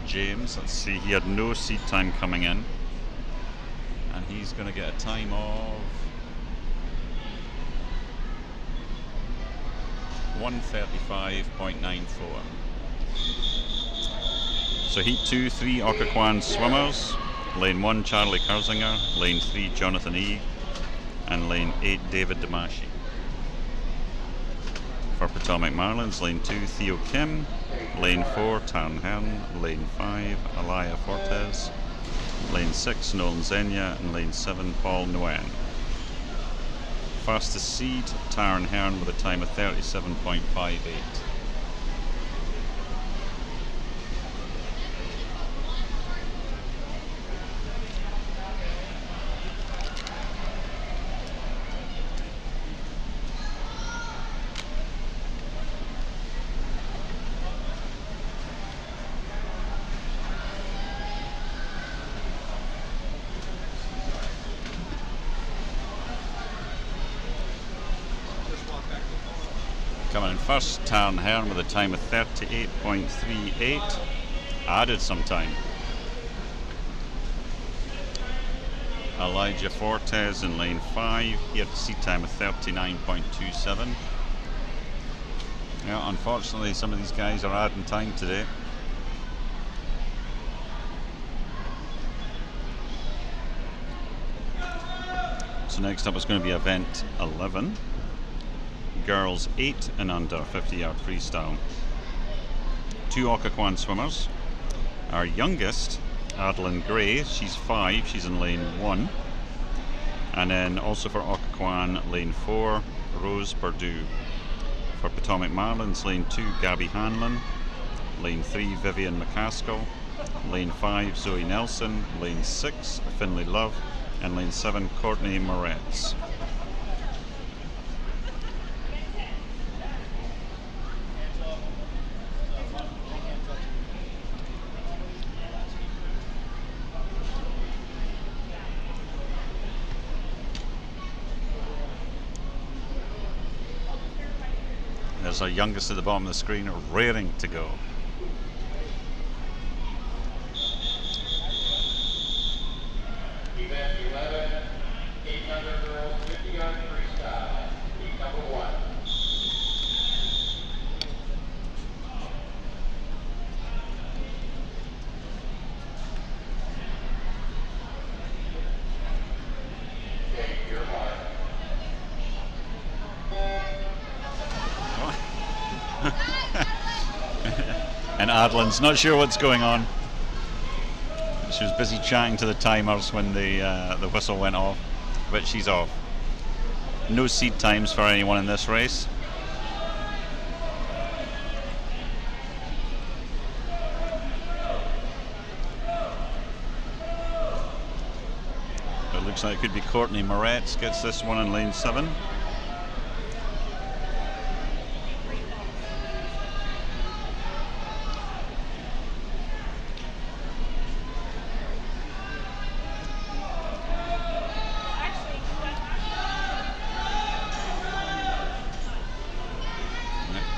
James, let's see, he had no seed time coming in, and he's going to get a time of 1:35.94. So heat 2, 3 Occoquan swimmers. Lane 1, Charlie Kurzinger. Lane 3, Jonathan E. And lane 8, David Damashi. For Potomac Marlins, lane 2, Theo Kim. Lane 4, Tarn Hearn. Lane 5, Alaya Fortes. Lane 6, Nolan Zenya. And lane 7, Paul Nguyen. Fastest seed, Tarn Hearn with a time of 37.58. Coming in first, Taryn Hearn with a time of 38.38. Added some time. Elijah Fortes in lane 5. He had a seat time of 39.27. Yeah, unfortunately, some of these guys are adding time today. So next up is going to be event 11. Girls 8 and under 50-yard freestyle. 2 Occoquan swimmers. Our youngest, Adeline Gray, she's 5, she's in lane 1. And then also for Occoquan, lane 4, Rose Perdue. For Potomac Marlins, lane 2, Gabby Hanlon. Lane 3, Vivian McCaskill. Lane 5, Zoe Nelson. Lane 6, Finley Love. And lane 7, Courtney Moretz. There's our youngest at the bottom of the screen, raring to go. Event 11, 800 girls, 50-yard freestyle, heat number 1. Take your mark. And Adeline's not sure what's going on. She was busy chatting to the timers when the whistle went off, but she's off. No seed times for anyone in this race. It looks like it could be Courtney Moretz gets this one in lane 7.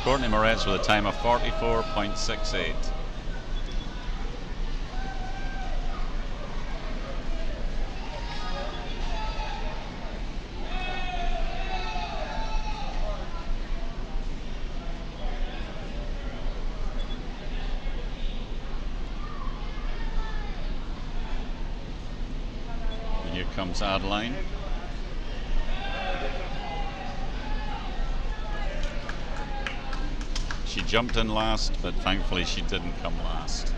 Courtney Moretz with a time of 44.68. And here comes Adeline. She jumped in last, but thankfully she didn't come last.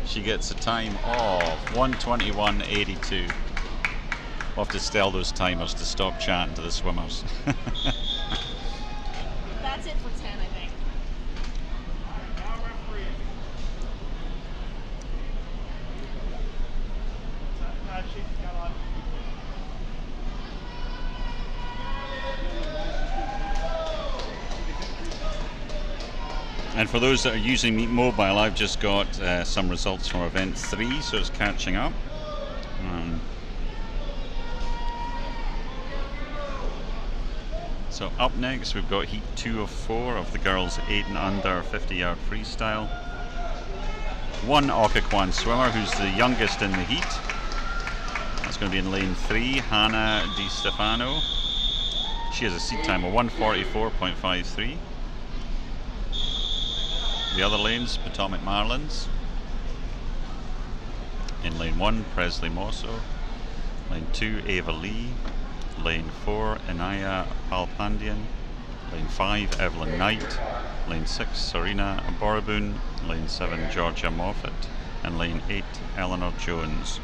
She gets a time of 1:21.82. We'll have to tell those timers to stop chatting to the swimmers. That's it for 10, I think. Now referee. She got on. And for those that are using Meet Mobile, I've just got some results from event 3, so it's catching up. So up next we've got heat 2 of 4 of the girls 8 and under 50-yard freestyle. 1 Occoquan swimmer who's the youngest in the heat. That's going to be in lane 3, Hannah Di Stefano. She has a seat time of 1:44.53. The other lanes, Potomac Marlins. In lane 1, Presley Mosso. Lane 2, Ava Lee. Lane 4, Inaya Palpandian. Lane 5, Evelyn Knight. Lane 6, Serena Boroboon. Lane 7, Georgia Moffat. And lane 8, Eleanor Jones.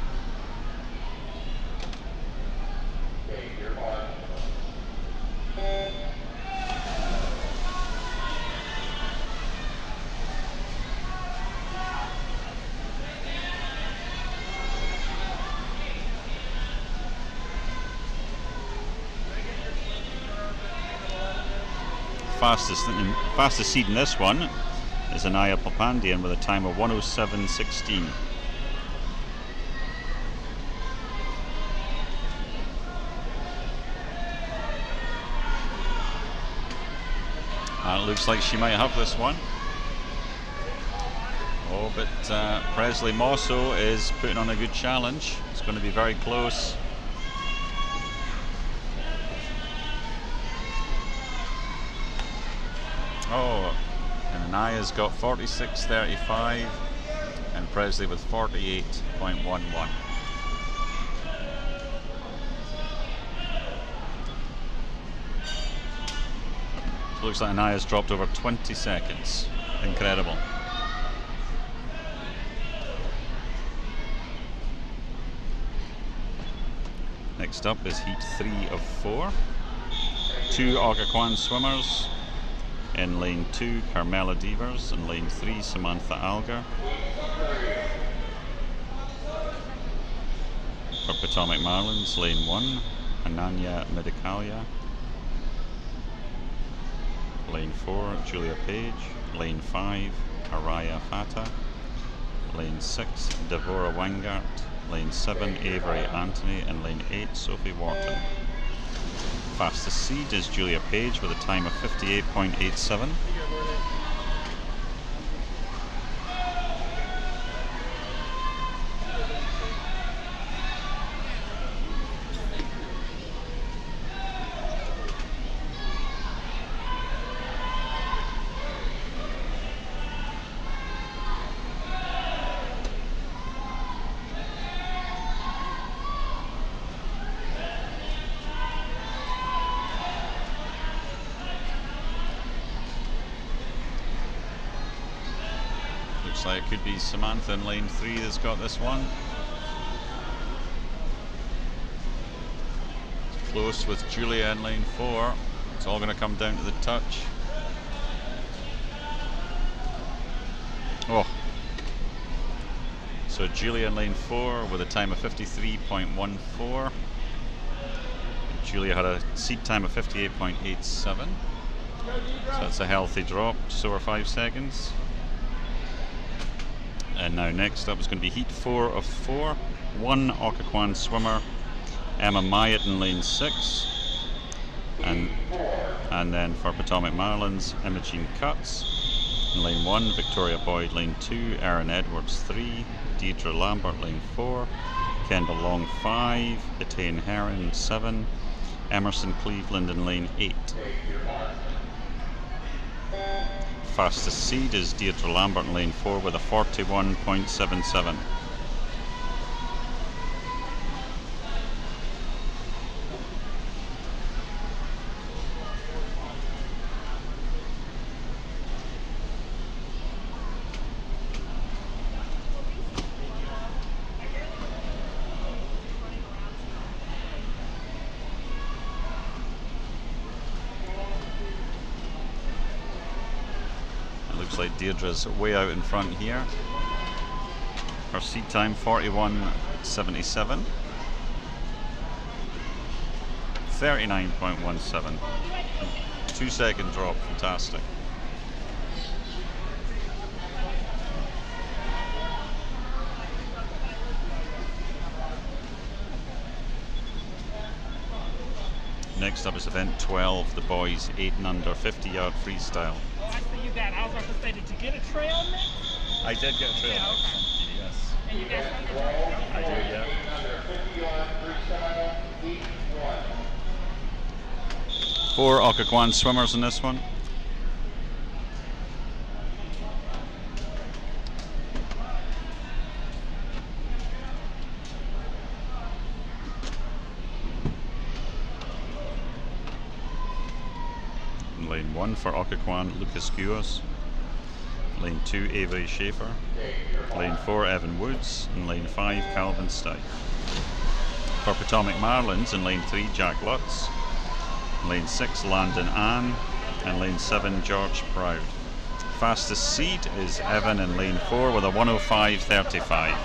Fastest seed in this one is Inaya Palpandian with a time of 1:07.16. Looks like she might have this one. Oh, but Presley Mosso is putting on a good challenge. It's going to be very close. Oh, and Anaya's got 46.35 and Presley with 48.11. Looks like Anaya's dropped over 20 seconds. Incredible. Next up is heat 3 of 4. 2 Occoquan swimmers. In lane 2, Carmela Devers. In lane 3, Samantha Alger. For Potomac Marlins, lane 1, Ananya Medikalia. Lane 4, Julia Page. Lane 5, Araya Fata. Lane 6, Devora Weingart. Lane 7, Avery Anthony. And lane 8, Sophie Wharton. Fastest seed is Julia Page with a time of 58.87. Looks like it could be Samantha in lane 3 that's got this one. It's close with Julia in lane 4. It's all going to come down to the touch. Oh. So Julia in lane 4 with a time of 53.14. Julia had a seed time of 58.87. So that's a healthy drop, just over 5 seconds. And now next up is going to be heat 4 of 4. 1 Occoquan swimmer, Emma Myatt in lane 6. And then for Potomac Marlins, Imogene Cutts in lane 1, Victoria Boyd lane 2, Erin Edwards 3, Deirdre Lambert lane 4, Kendall Long 5, Etane Herron 7, Emerson Cleveland in lane 8. Fastest seed is Deirdre Lambert in lane 4 with a 41.77. Looks like Deirdre's way out in front here. Her seed time 41.77. 39.17. 2 second drop, fantastic. Next up is event 12, the boys 8 and under 50-yard freestyle. I see you got. I was about to say, did you get a trail mix? I did get a trail Yeah, mix. okay. Yes. And you got some trail? I do, yeah. 50-yard freestyle, heat 1. 4 Occoquan swimmers in this one. In lane 1 for Occoquan, Lucas Guos. Lane 2, Avery Schaefer. Lane 4, Evan Woods. And lane 5, Calvin Stike. For Potomac Marlins, in lane 3, Jack Lutz. Lane 6, Landon Ann. And lane 7, George Proud. Fastest seed is Evan in lane 4 with a 105.35.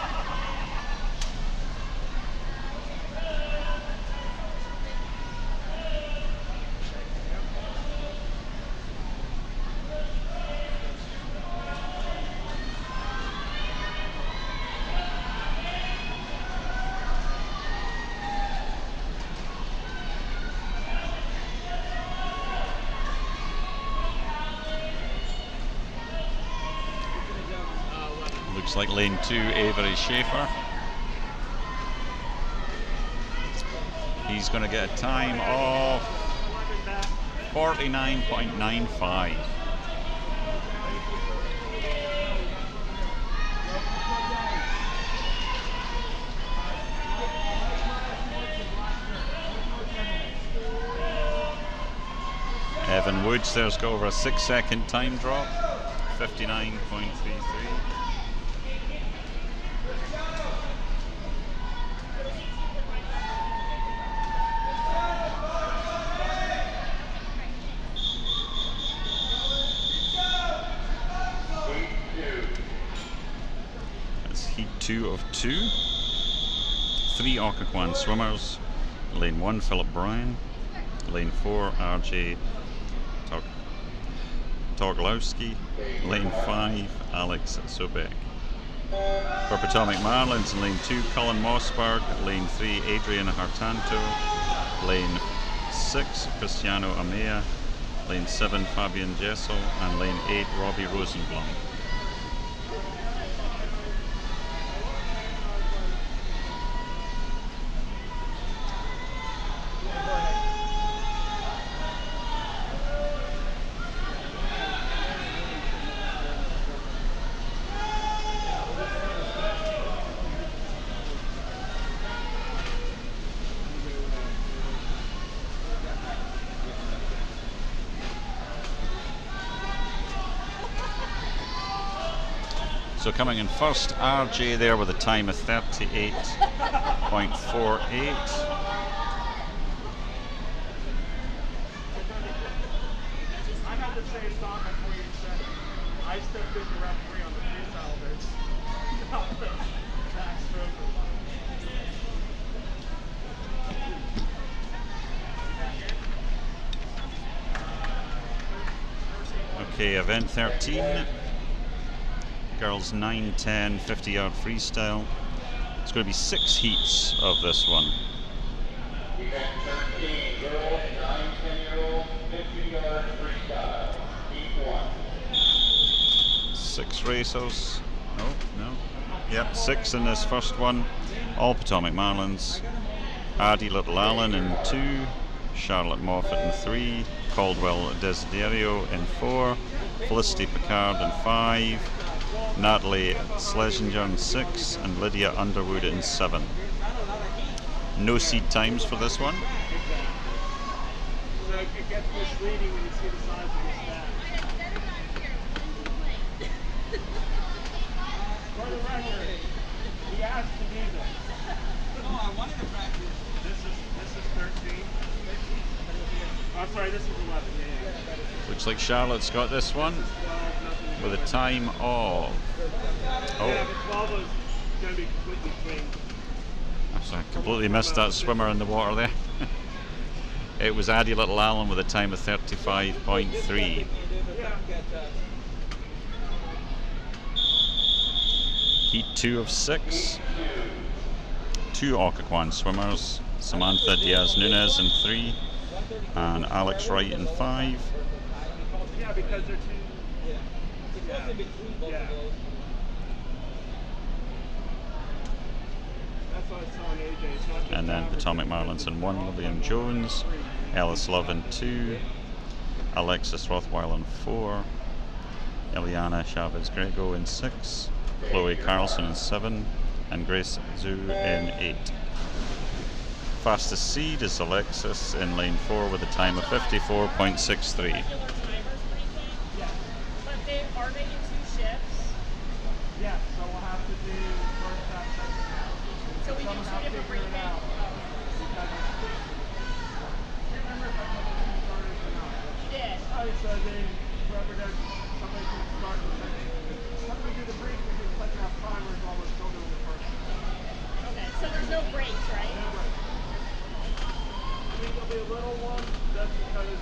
Looks like lane 2, Avery Schaefer. He's going to get a time of 49.95. Evan Woods there's got over a 6-second time drop, 59.33. That's heat 2 of 2. 3 Occoquan swimmers. Lane 1, Philip Bryan. Lane 4, RJ Toglowski. Lane 5, Alex Sobek. For Potomac Marlins, in lane 2, Colin Mossberg. Lane 3, Adrian Hartanto. Lane 6, Cristiano Amea. Lane 7, Fabian Jessel. And lane 8, Robbie Rosenblum. So coming in first, RJ there with a time of 38.48. I had the same thought before you said it. I stepped in the referee on the freestyle bits. Not the backstroke. Okay, event 13. Girls 9, 10, 50-yard freestyle. It's going to be 6 heats of this one. Event 13, girls 9, 10-year-old, 50-yard freestyle, heat 1. 6 racers. No. Yep, 6 in this first one. All Potomac Marlins. Addie Little Allen in 2. Charlotte Moffat in 3. Caldwell Desiderio in 4. Felicity Picard in 5. Natalie Schlesinger in 6, and Lydia Underwood in 7. No seed times for this one. So it gets misleading when you see the size of the stack. For the record, he asked to do this. No, I wanted to practice. This is 13. I'm sorry, this is 11. Yeah. Looks like Charlotte's got this one 12, nothing. with a time of. Yeah, but 12 was going to be completely clean. I completely missed that swimmer in the water there. It was Addie Little Allen with a time of 35.3. Heat 2 of 6. 2 Occoquan swimmers. Samantha Diaz Nunez in 3. And Alex Wright in 5. Yeah, because they're two. Yeah. That's what I saw on AJ. It's not just And then average. Potomac Marlins in 1, Lillian Jones. Ellis Love in 2. Alexis Rothwell in 4. Eliana Chavez Grego in 6. Chloe Carlson in 7. And Grace Zhu in 8. Fastest seed is Alexis in lane 4 with a time of 54.63. But are they in 2 shifts? Yeah, so we'll have to do first half, second half. So we do 2 different briefings? Remember if I put the 2 starters or not? You did. Oh, so then whoever does, somebody can start the second. Somebody do the brief and do the second half primers while we're still doing the first. Okay, so there's no breaks, right? No break. I think there'll be a little one just because.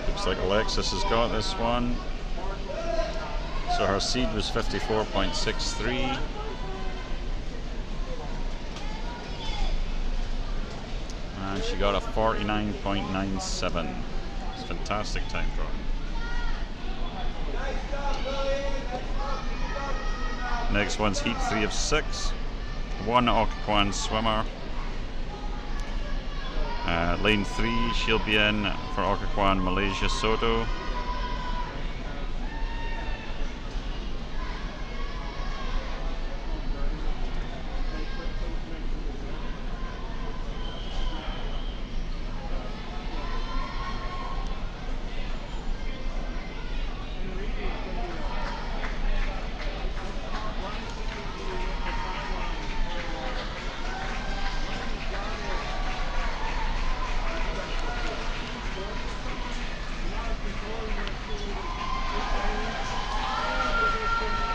Looks like Alexis has got this one. So her seed was 54.63. And she got a 49.97. It's a fantastic time for her. Next one's heat 3 of 6. One Occoquan swimmer. Lane 3, she'll be in for Occoquan, Malaysia Soto.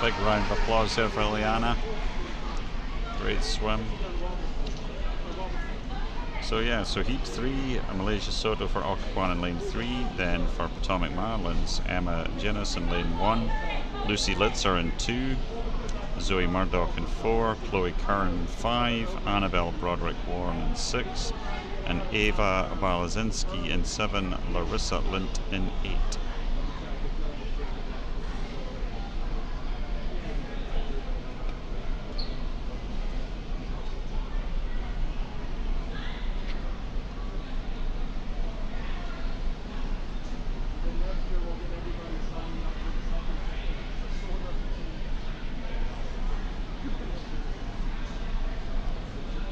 Big round of applause here for Ileana. Great swim. So yeah, so heat 3, Malaysia Soto for Occoquan in lane 3. Then for Potomac Marlins, Emma Ginnis in lane 1. Lucy Litzer in 2. Zoe Murdoch in 4. Chloe Kern in 5. Annabelle Broderick Warren in 6. And Ava Balazinski in 7. Larissa Lint in 8.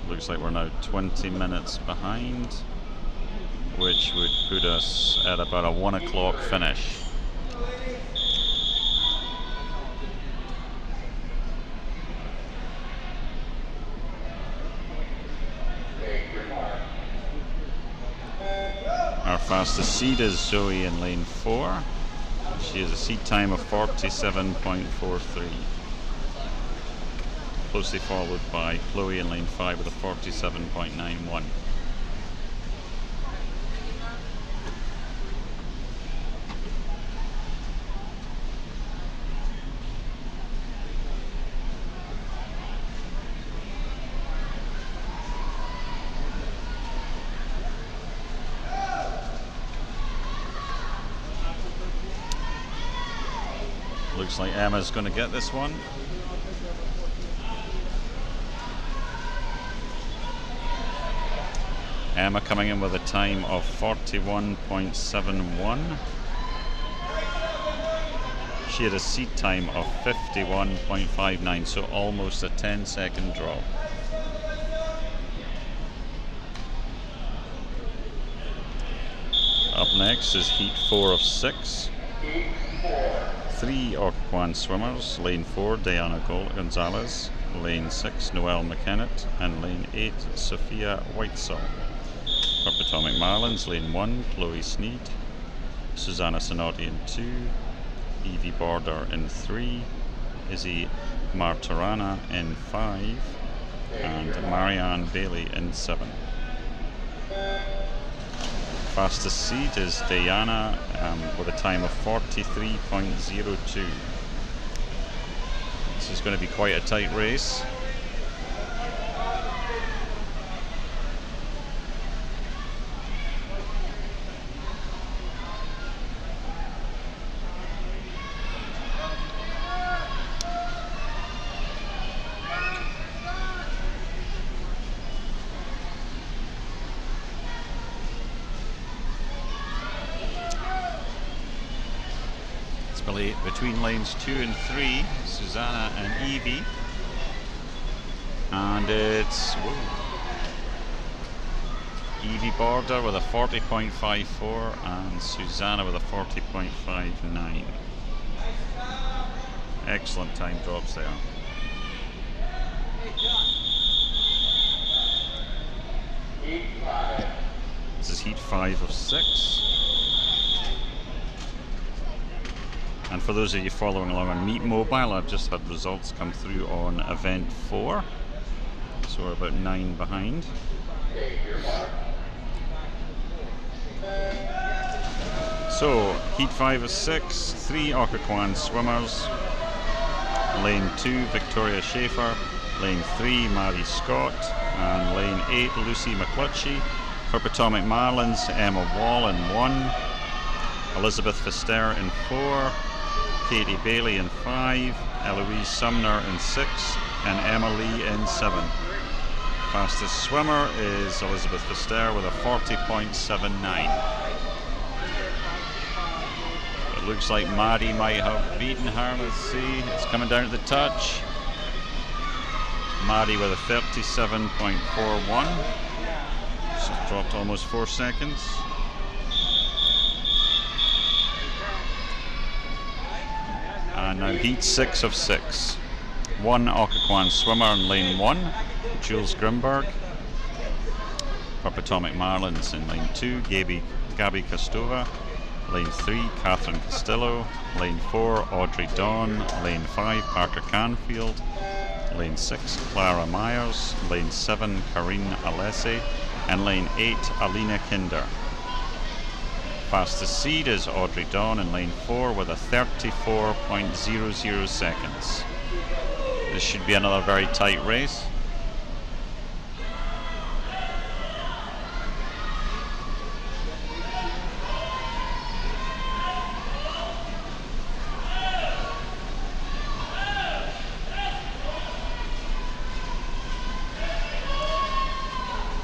Looks like we're now 20 minutes behind, which would put us at about a 1 o'clock finish. Our fastest seed is Zoe in lane 4. She has a seed time of 47.43. Closely followed by Chloe in lane 5 with a 47.91. Looks like Emma's going to get this one. Emma coming in with a time of 41.71. She had a seat time of 51.59, so almost a 10-second drop. Up next is heat 4 of 6. 3 Occoquan swimmers, lane 4 Diana Gonzalez, lane 6 Noelle McKennett, and lane 8 Sophia Whitesell. For Potomac Marlins, lane 1 Chloe Sneed, Susanna Sinotti in 2, Evie Border in 3, Izzy Martorana in 5, and Marianne Bailey in 7. Fastest seed is Diana with a time of 43.02. This is going to be quite a tight race. Between lanes 2 and 3, Susanna and Evie, and it's Evie Border with a 40.54 and Susanna with a 40.59. Excellent time drops there. This is heat 5 of 6. And for those of you following along on Meet Mobile, I've just had results come through on event 4. So we're about 9 behind. So, heat 5 of 6, 3 Occoquan swimmers. Lane 2, Victoria Schaefer. Lane 3, Maddie Scott. And lane 8, Lucy McClutchie. For Potomac Marlins, Emma Wall in 1. Elizabeth Fister in 4. Katie Bailey in 5, Eloise Sumner in 6th, and Emma Lee in 7th. Fastest swimmer is Elizabeth Vester with a 40.79. It looks like Maddie might have beaten her. Let's see. It's coming down to the touch. Maddie with a 37.41. She's dropped almost 4 seconds. And now heat 6 of 6. One Occoquan swimmer in lane 1, Jules Grimberg. For Potomac Marlins in lane 2, Gabby Kostova. Lane 3, Catherine Castillo. Lane 4, Audrey Dawn. Lane 5, Parker Canfield. Lane 6, Clara Myers. Lane 7, Karine Alessi. And lane 8, Alina Kinder. Fastest seed is Audrey Dawn in lane 4 with a 34.00 seconds. This should be another very tight race.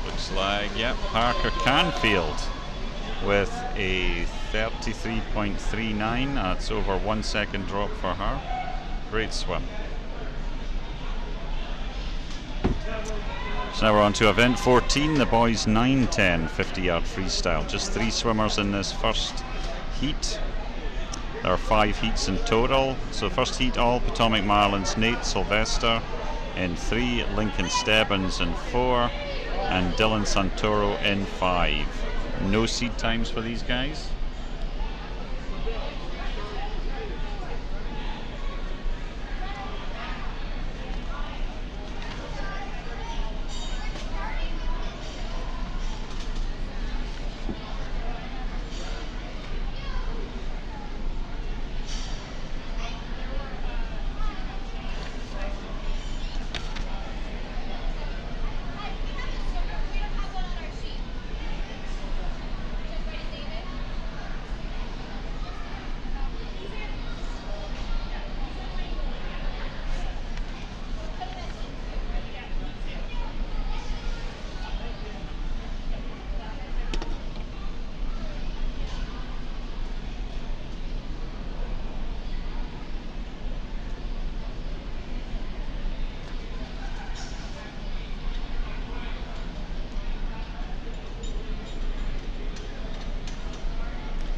Looks like, yeah, Parker Canfield with a 33.39. That's over 1 second drop for her. Great swim. So now we're on to event 14, the boys 9-10 50-yard freestyle. Just 3 swimmers in this first heat. There are 5 heats in total. So first heat, all Potomac Marlins, Nate Sylvester in 3, Lincoln Stebbins in 4, and Dylan Santoro in 5. No seed times for these guys.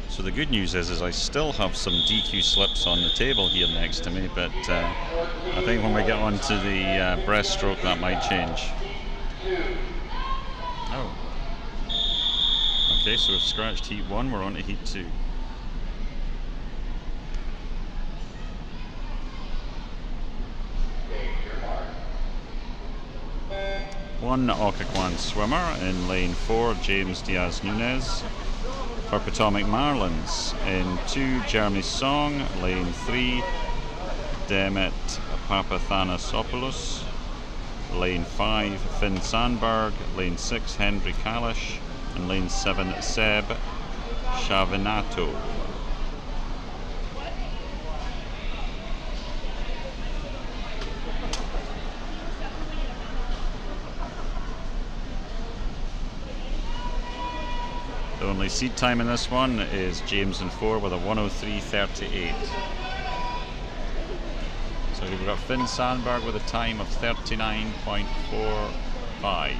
So the good news is I still have some DQ slips on the table here next to me, but I think when we get on to the breaststroke that might change. Oh. Okay, so we've scratched heat 1, we're on to heat 2. One Occoquan swimmer in lane 4, James Diaz-Nunez. For Potomac Marlins in 2, Jeremy Song. Lane 3, Demet Papathanasopoulos. Lane 5, Finn Sandberg. Lane 6, Henry Kalish. And lane 7, Seb Shavinato. The only seed time in this one is James in 4 with a 1:03.38. So we've got Finn Sandberg with a time of 39.45.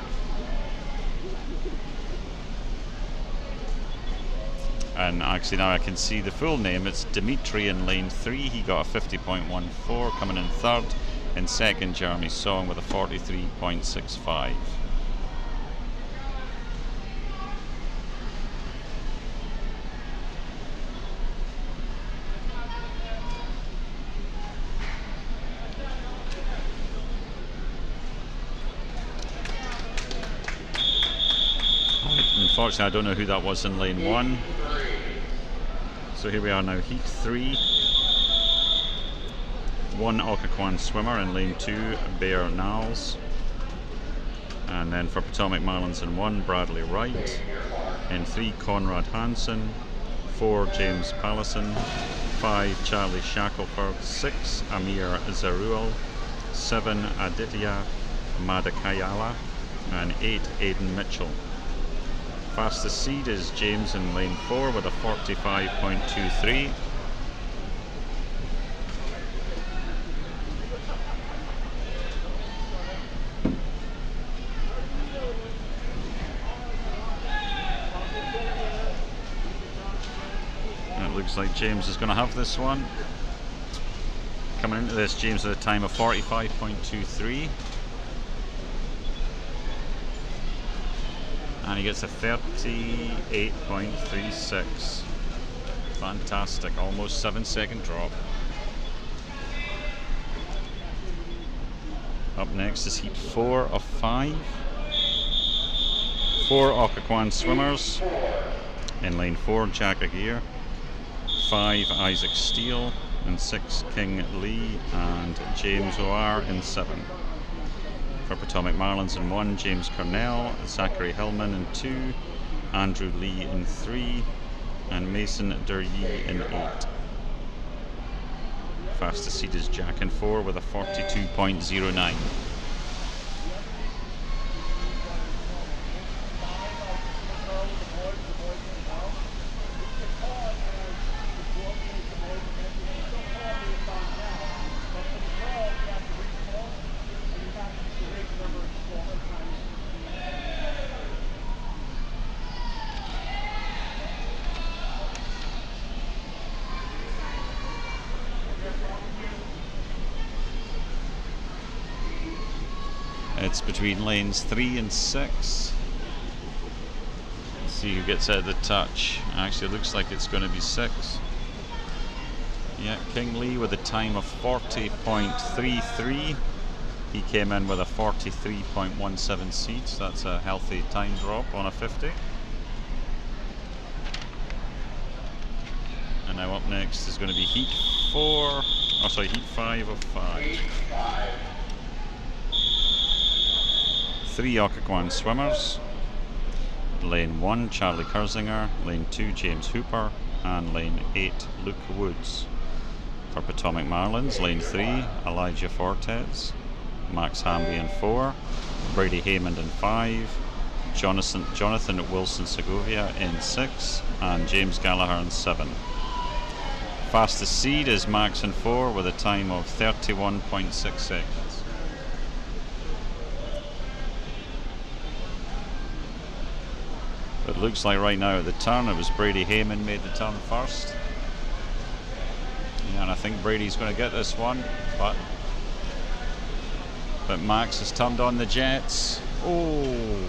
And actually now I can see the full name. It's Dimitri in lane 3. He got a 50.14, coming in 3rd. In 2nd, Jeremy Song with a 43.65. Unfortunately, I don't know who that was in lane 1. So here we are now, heat 3. One Occoquan swimmer in lane 2, Bear Niles. And then for Potomac Marlins in 1, Bradley Wright. In 3, Conrad Hansen. 4, James Pallison. 5 Charlie Shackelford, 6 Amir Zaruel, 7 Aditya Madakayala, and 8 Aidan Mitchell. Fastest seed is James in lane 4 with a 45.23. It looks like James is going to have this one. Coming into this, James at a time of 45.23. And he gets a 38.36. Fantastic, almost 7-second drop. Up next is heat 4 of 5. 4 Occoquan swimmers. In lane 4, Jack Aguirre, 5 Isaac Steele, and 6 King Lee and James O'R in 7. For Potomac Marlins in 1, James Cornell, Zachary Hillman in 2, Andrew Lee in 3, and Mason Duryi in 8. Fastest seed is Jack in 4 with a 42.09. It's between lanes 3 and 6. Let's see who gets out of the touch. Actually, it looks like it's going to be 6. Yeah, King Lee with a time of 40.33. He came in with a 43.17 seeds. That's a healthy time drop on a 50. And now up next is going to be heat 5 of 5. 3 Occoquan swimmers. Lane 1, Charlie Kurzinger. Lane 2, James Hooper. And lane 8, Luke Woods. For Potomac Marlins, lane 3, Elijah Fortes. Max Hamby in 4. Brady Haymond in 5. Jonathan Wilson Segovia in 6. And James Gallagher in 7. Fastest seed is Max in 4 with a time of 31.6 seconds. It looks like right now at the turn it was Brady Haymond made the turn first. Yeah, and I think Brady's going to get this one, but Max has turned on the jets. Oh!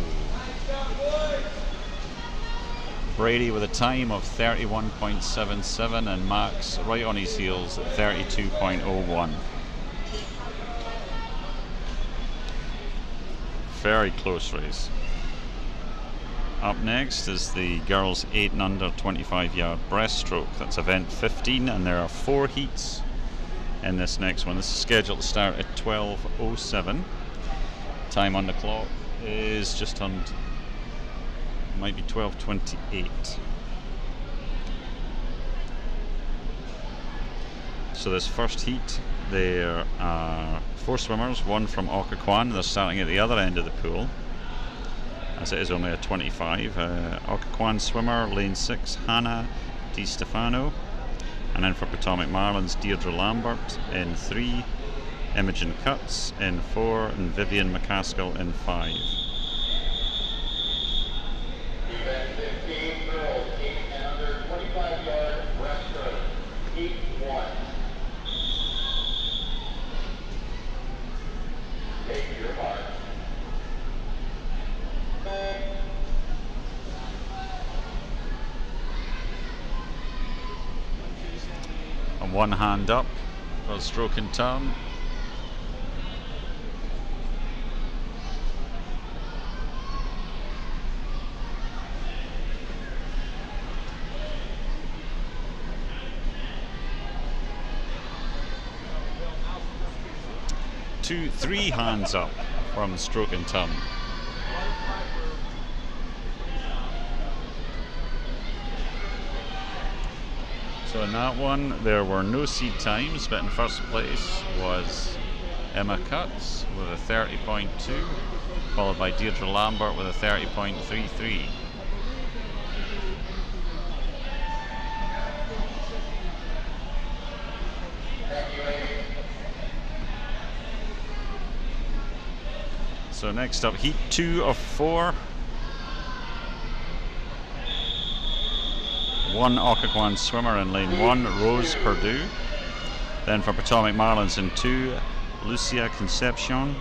Brady with a time of 31.77 and Max right on his heels at 32.01. Very close race. Up next is the girls 8 and under 25-yard breaststroke. That's event 15, and there are 4 heats in this next one. This is scheduled to start at 12:07. Time on the clock is just on, might be 12:28. So this first heat, there are 4 swimmers, 1 from Occoquan. They're starting at the other end of the pool, as it is only a 25. Occoquan swimmer, lane 6, Hannah Di Stefano. And then for Potomac Marlins, Deirdre Lambert in 3, Imogen Cutts in 4, and Vivian McCaskill in 5. Event 15, girls 8 and under 25-yard breaststroke, heat 1. Take your mark. And one hand up for stroke and turn. Three hands up from stroke and turn. So in that one, there were no seed times, but in first place was Emma Cutts with a 30.2, followed by Deirdre Lambert with a 30.33. So next up, heat 2 of 4. One Occoquan swimmer in lane 1, Rose Perdue. Then for Potomac Marlins in 2, Lucia Concepcion.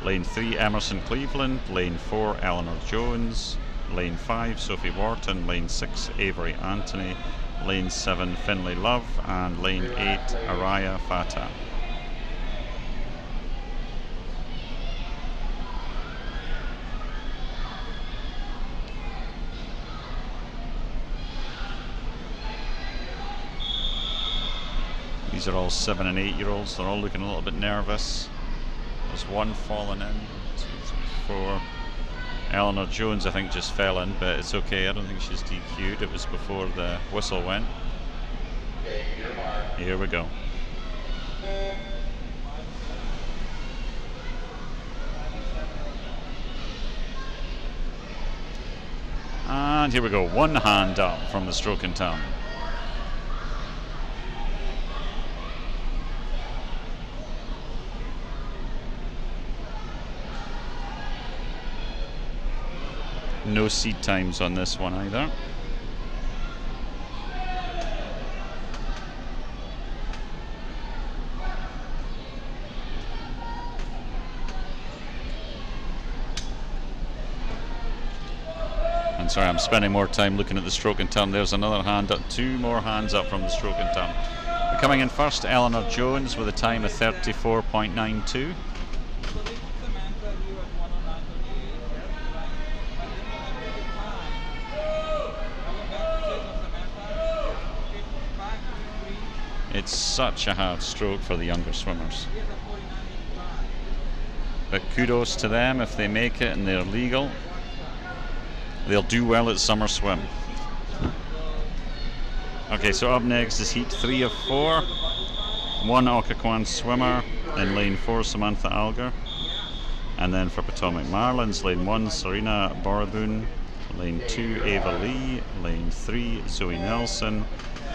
Lane 3, Emerson Cleveland. Lane 4, Eleanor Jones. Lane 5, Sophie Wharton. Lane 6, Avery Anthony. Lane 7, Finlay Love. And lane 8, Araya Fatah. These are all 7 and 8 year olds. They're all looking a little bit nervous. There's one falling in. 2, 3, 4. Eleanor Jones, I think, just fell in, but it's okay. I don't think she's DQ'd. It was before the whistle went. Here we go. And here we go. One hand up from the stroke and turn. No seed times on this one either. And sorry, I'm spending more time looking at the stroke and turn. There's another hand up, 2 more hands up from the stroke and turn. Coming in first, Eleanor Jones with a time of 34.92. It's such a hard stroke for the younger swimmers. But kudos to them if they make it and they're legal. They'll do well at summer swim. Okay, so up next is heat 3 of 4. One Occoquan swimmer in lane 4, Samantha Alger. And then for Potomac Marlins, lane 1, Serena Borabun. Lane 2, Ava Lee. Lane 3, Zoe Nelson.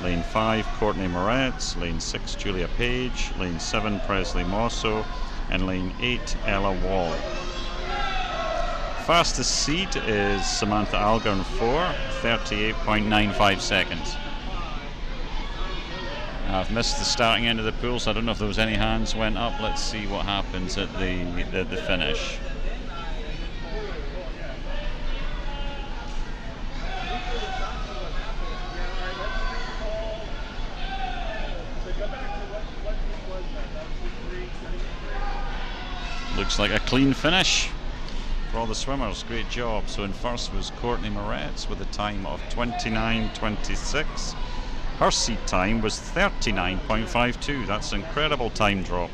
Lane 5, Courtney Moretz. Lane 6, Julia Page. Lane 7, Presley Mosso. And lane 8, Ella Wall. Fastest seed is Samantha Alger in 4, 38.95 seconds. I've missed the starting end of the pool, so I don't know if there was any hands went up. Let's see what happens at the finish. Looks like a clean finish for all the swimmers. Great job. So in first was Courtney Moretz with a time of 29.26. Her seed time was 39.52. That's an incredible time drop.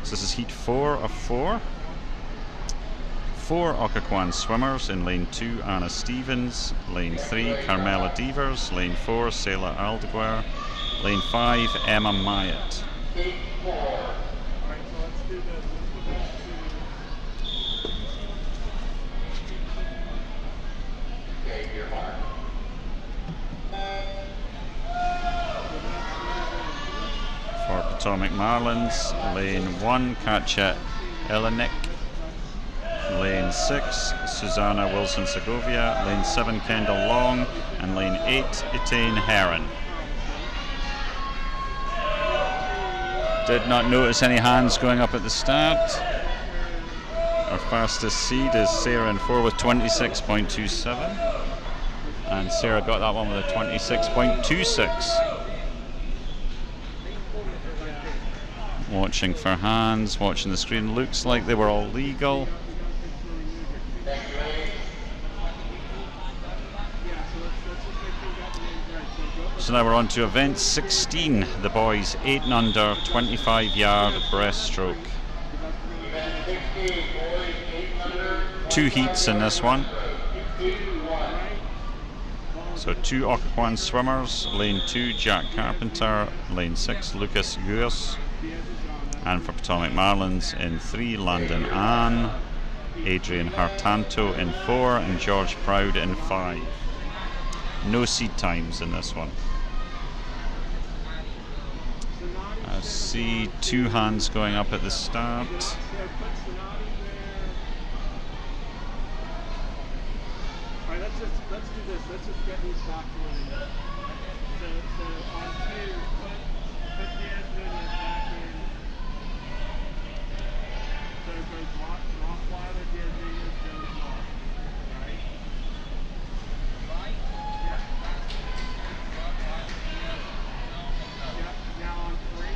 So this is heat 4 of 4. 4 Occoquan swimmers in lane 2, Anna Stevens. Lane 3, Carmela Devers. Lane 4, Selah Aldeguer. Lane 5, Emma Myatt. For Potomac Marlins, lane 1, Katja Elenek. Lane 6, Susanna Wilson-Segovia. Lane 7, Kendall Long. And lane 8, Etane Heron. Did not notice any hands going up at the start. Our fastest seed is Sarah in 4 with 26.27. And Sarah got that one with a 26.26. Watching for hands, watching the screen. Looks like they were all legal. So now we're on to event 16, the boys 8 and under, 25-yard breaststroke. 2 heats in this one. So 2 Occoquan swimmers, lane 2 Jack Carpenter, lane 6 Lucas Guers, and for Potomac Marlins in 3 Landon Ann, Adrian Hartanto in 4, and George Proud in 5. No seed times in this one. I see 2 hands going up at the start. Alright, let's do this. Let's just get these back to where they are. So on 2, put Diaz Nunez back in. So it goes Rottweiler, Diaz Nunez, Jones Law. Right? Yeah. Yeah. Now on 3.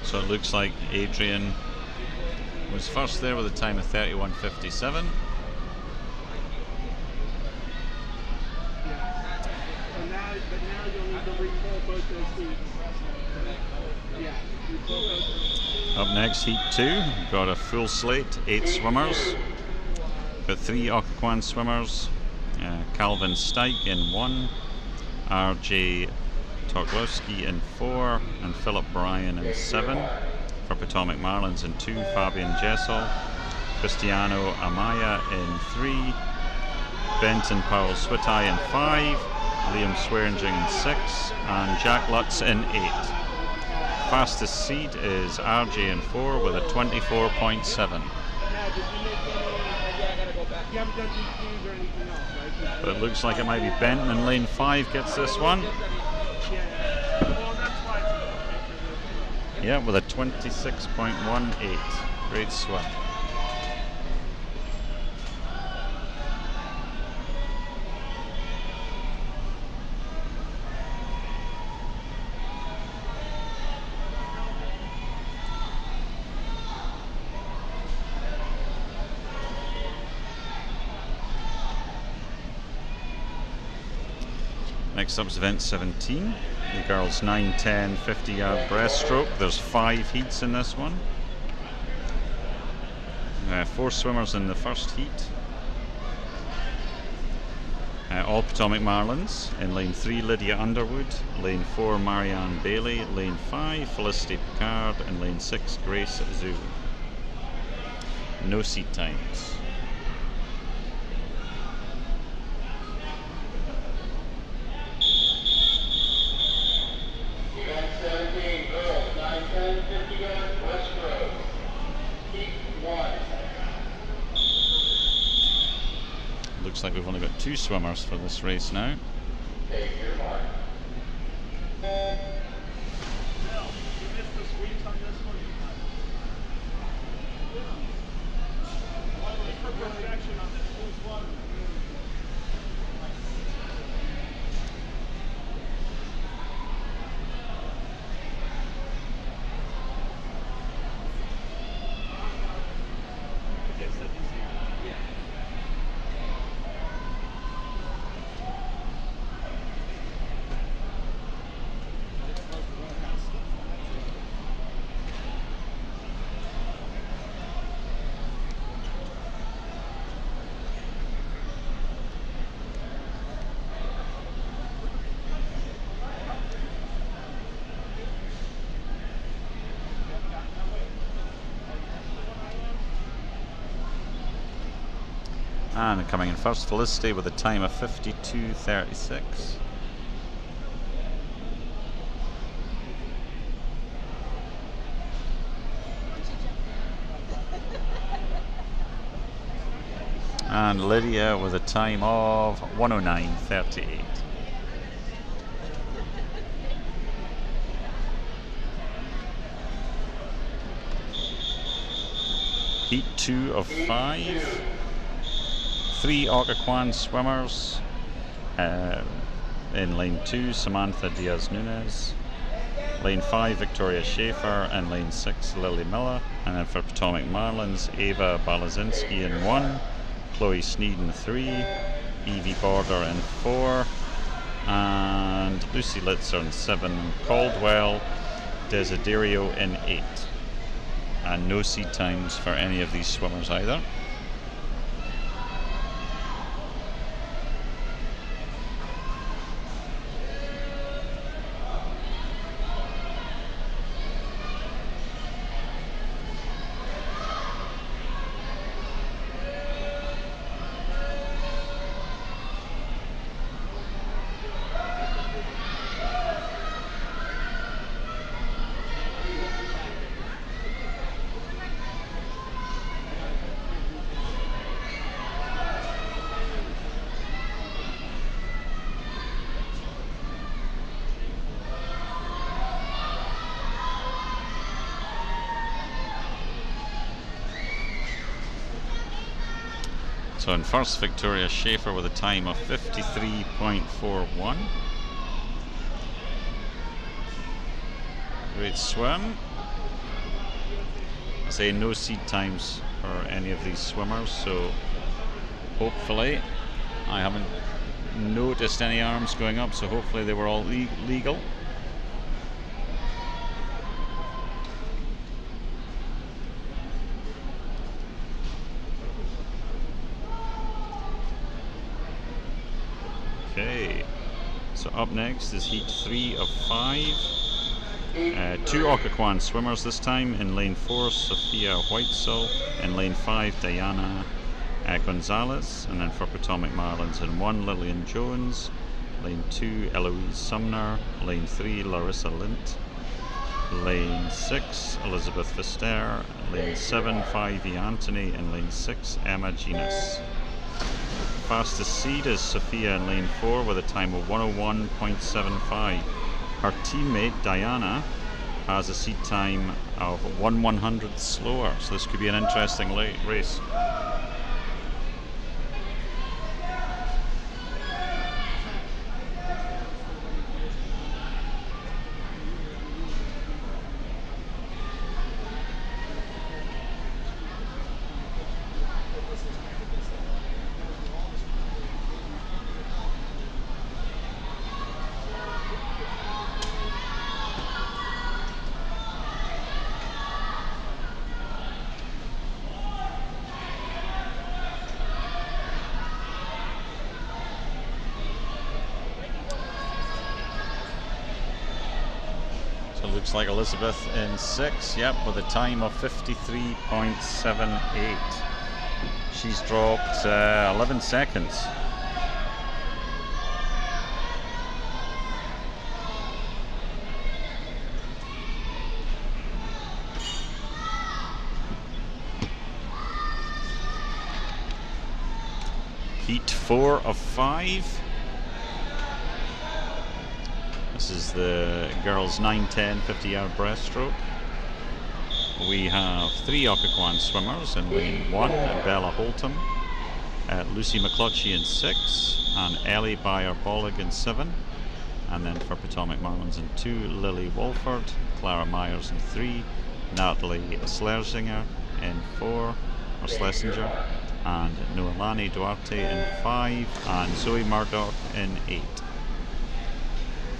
So it looks like Adrian was first there with a time of 31:57. Yeah. So now you'll need to repull both those seats. Yeah. Repull both. Up next, heat 2. We've got a full slate, 8 swimmers. Got 3 Occoquan swimmers. Calvin Stike in 1, RJ Toglowski in 4, and Philip Bryan in 7. For Potomac Marlins in 2, Fabian Jessel, Cristiano Amaya in 3, Benton Powell Switai in 5, Liam Swearingen in 6, and Jack Lutz in 8. Fastest seed is RJ in 4 with a 24.7. You haven't done DQs or anything else, right? But it looks like it might be Benton in lane 5 gets this one. Yeah. Well, that's why it's Yeah, with a 26.18. Great swim. Next up is event 17, the girls 9, 10, 50-yard breaststroke. There's 5 heats in this one. 4 swimmers in the first heat. All Potomac Marlins. In lane 3, Lydia Underwood. Lane 4, Marianne Bailey. Lane 5, Felicity Picard. And lane 6, Grace Zhu. No seat times. Event 17, girls, 9, 10, 50 yard breaststroke. Heat 1. Looks like we've only got 2 swimmers for this race now. Take your mark. And coming in first, Felicity with a time of 52:36. And Lydia with a time of 109:38. Heat 2 of 5. 3 Occoquan swimmers. In lane 2, Samantha Diaz Nunez. Lane 5, Victoria Schaefer. And lane 6, Lily Miller. And then for Potomac Marlins, Ava Balazinski in 1. Chloe Sneed in 3, Evie Border in 4, and Lucy Litzer in 7, Caldwell Desiderio in 8. And no seed times for any of these swimmers either. So in first, Victoria Schaefer with a time of 53.41. Great swim. I say no seed times for any of these swimmers, so hopefully, I haven't noticed any arms going up, so hopefully they were all legal. Okay, so up next is heat 3 of 5. 2 Occoquan swimmers this time. In lane 4, Sophia Whitesell. In lane 5, Diana Gonzalez. And then for Potomac Marlins, in 1, Lillian Jones. Lane 2, Eloise Sumner. Lane 3, Larissa Lint. Lane 6, Elizabeth Fister. Lane 7, 5E Anthony. And lane 6, Emma Genus. Fastest seed is Sophia in lane 4 with a time of 101.75. Her teammate Diana has a seed time of 1/100th slower, so this could be an interesting late race. Looks like Elizabeth in 6, yep, with a time of 53.78. She's dropped 11 seconds. Heat 4 of 5. This is the girls 9-10 50-yard breaststroke. We have 3 Occoquan swimmers in lane 1, Bella Holton, Lucy McClutchy in 6, and Ellie Bayer-Bollig in 7. And then for Potomac Marlins in 2, Lily Walford, Clara Myers in 3, Natalie Slerzinger in 4, or Schlesinger, and Noelani Duarte in 5, and Zoe Murdoch in 8.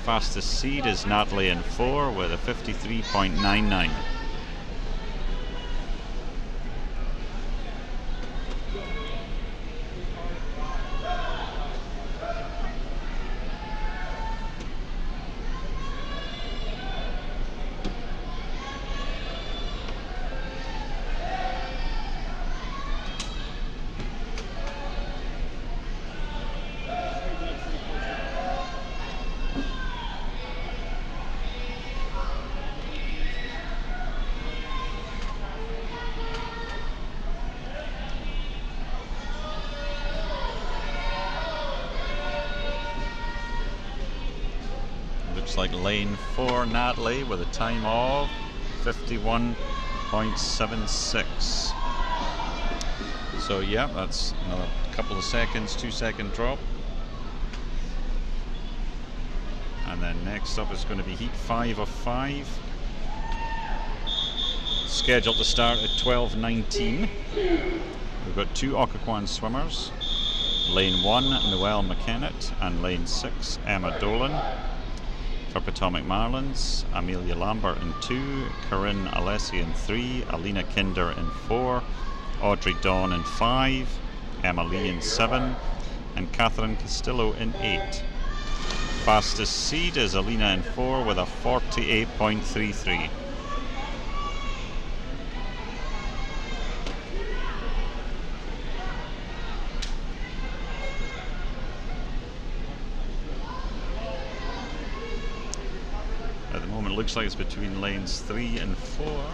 Fastest seed is Natalie in 4 with a 53.99. Like lane 4, Natalie, with a time of 51.76. So yeah, that's another couple of seconds, 2-second drop. And then next up is going to be heat 5 of 5. Scheduled to start at 12:19. We've got 2 Occoquan swimmers. Lane 1, Noelle McKennitt, and Lane 6, Emma Dolan. For Potomac Marlins, Amelia Lambert in 2, Corinne Alessi in 3, Alina Kinder in 4, Audrey Dawn in 5, Emma Lee in 7, and Catherine Castillo in 8. Fastest seed is Alina in 4 with a 48.33. At the moment, it looks like it's between lanes 3 and 4.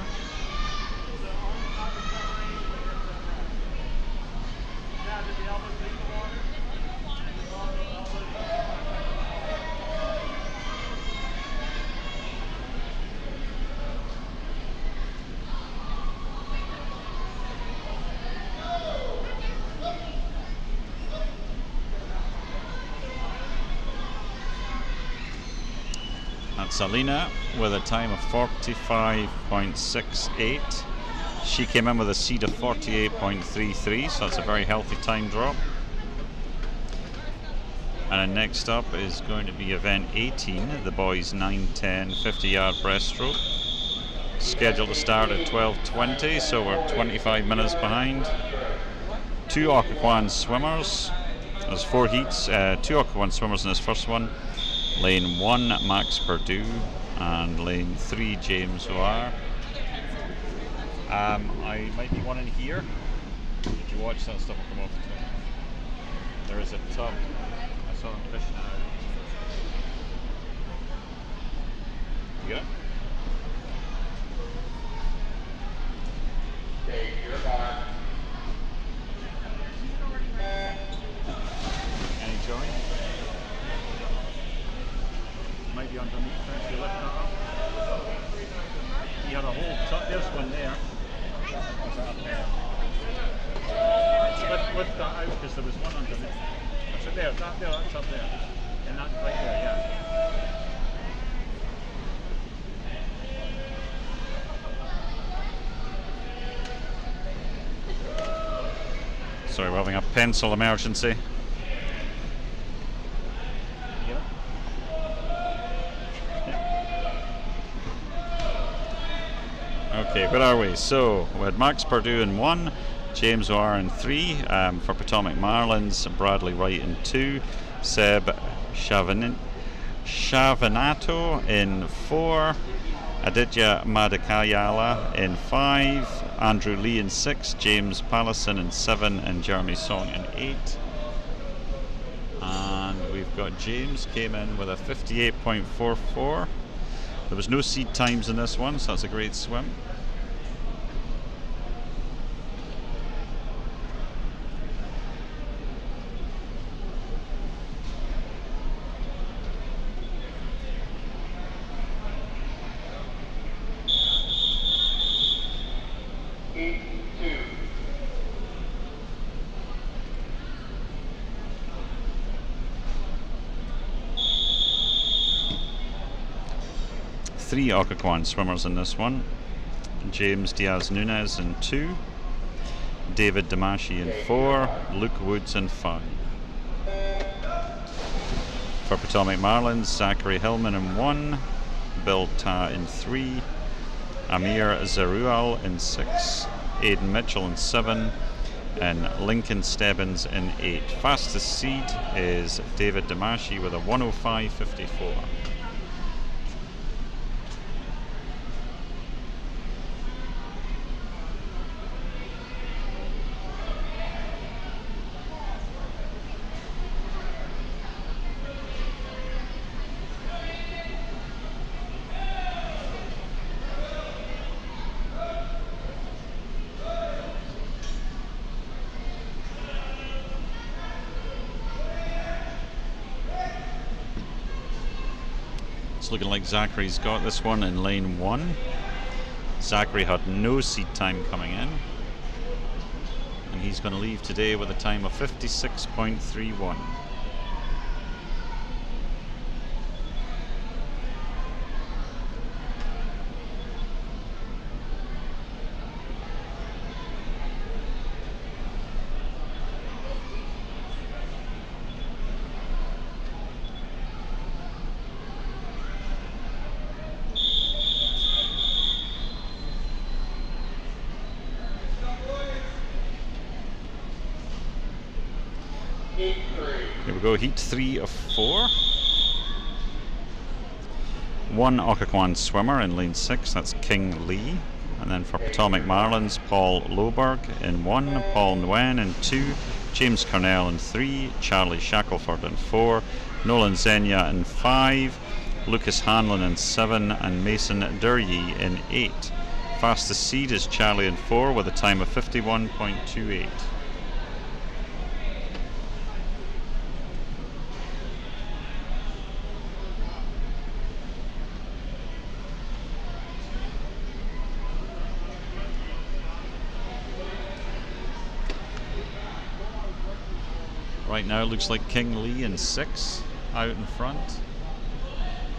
That's Alina with a time of 45.68. She came in with a seed of 48.33, so that's a very healthy time drop. And then next up is going to be event 18, the boys 9-10 50-yard breaststroke. Scheduled to start at 12:20, so we're 25 minutes behind. 2 Occoquan swimmers. There's 4 heats, 2 Occoquan swimmers in this first one. Lane 1, Max Perdue, and lane 3, James O'Ar. I might be one in here. If you watch that stuff will come off the top. There is a tub. I saw them fishing it out. You get it? Take your bar. Any joy? Might be underneath there if you lift that up. You had a whole tub. There's one there. What's that up there? Lift that out because there was one underneath. That's it there. That's up there. And that's right there, yeah. Sorry, we're having a pencil emergency. Okay, where are we? So we had Max Perdue in 1, James O'Ar in 3, for Potomac Marlins, Bradley Wright in 2, Seb Shavanato in 4, Aditya Madakayala in 5, Andrew Lee in 6, James Pallison in 7, and Jeremy Song in 8. And we've got James came in with a 58.44. There was no seed times in this one, so that's a great swim. Three Occoquan swimmers in this one. James Diaz Nunez in 2, David Damashi in 4, Luke Woods in 5. For Potomac Marlins, Zachary Hillman in 1, Bill Ta in 3, Amir Zerual in 6, Aidan Mitchell in 7, and Lincoln Stebbins in 8. Fastest seed is David Damashi with a 105.54. It's looking like Zachary's got this one in lane 1. Zachary had no seed time coming in, and he's going to leave today with a time of 56.31. Heat 3. Here we go, heat 3 of 4. One Occoquan swimmer in lane 6, that's King Lee. And then for Potomac Marlins, Paul Loberg in 1, Paul Nguyen in 2, James Cornell in 3, Charlie Shackelford in 4, Nolan Zenya in 5, Lucas Hanlon in 7, and Mason Durye in 8. Fastest seed is Charlie in 4 with a time of 51.28. Right now it looks like King Lee in 6 out in front,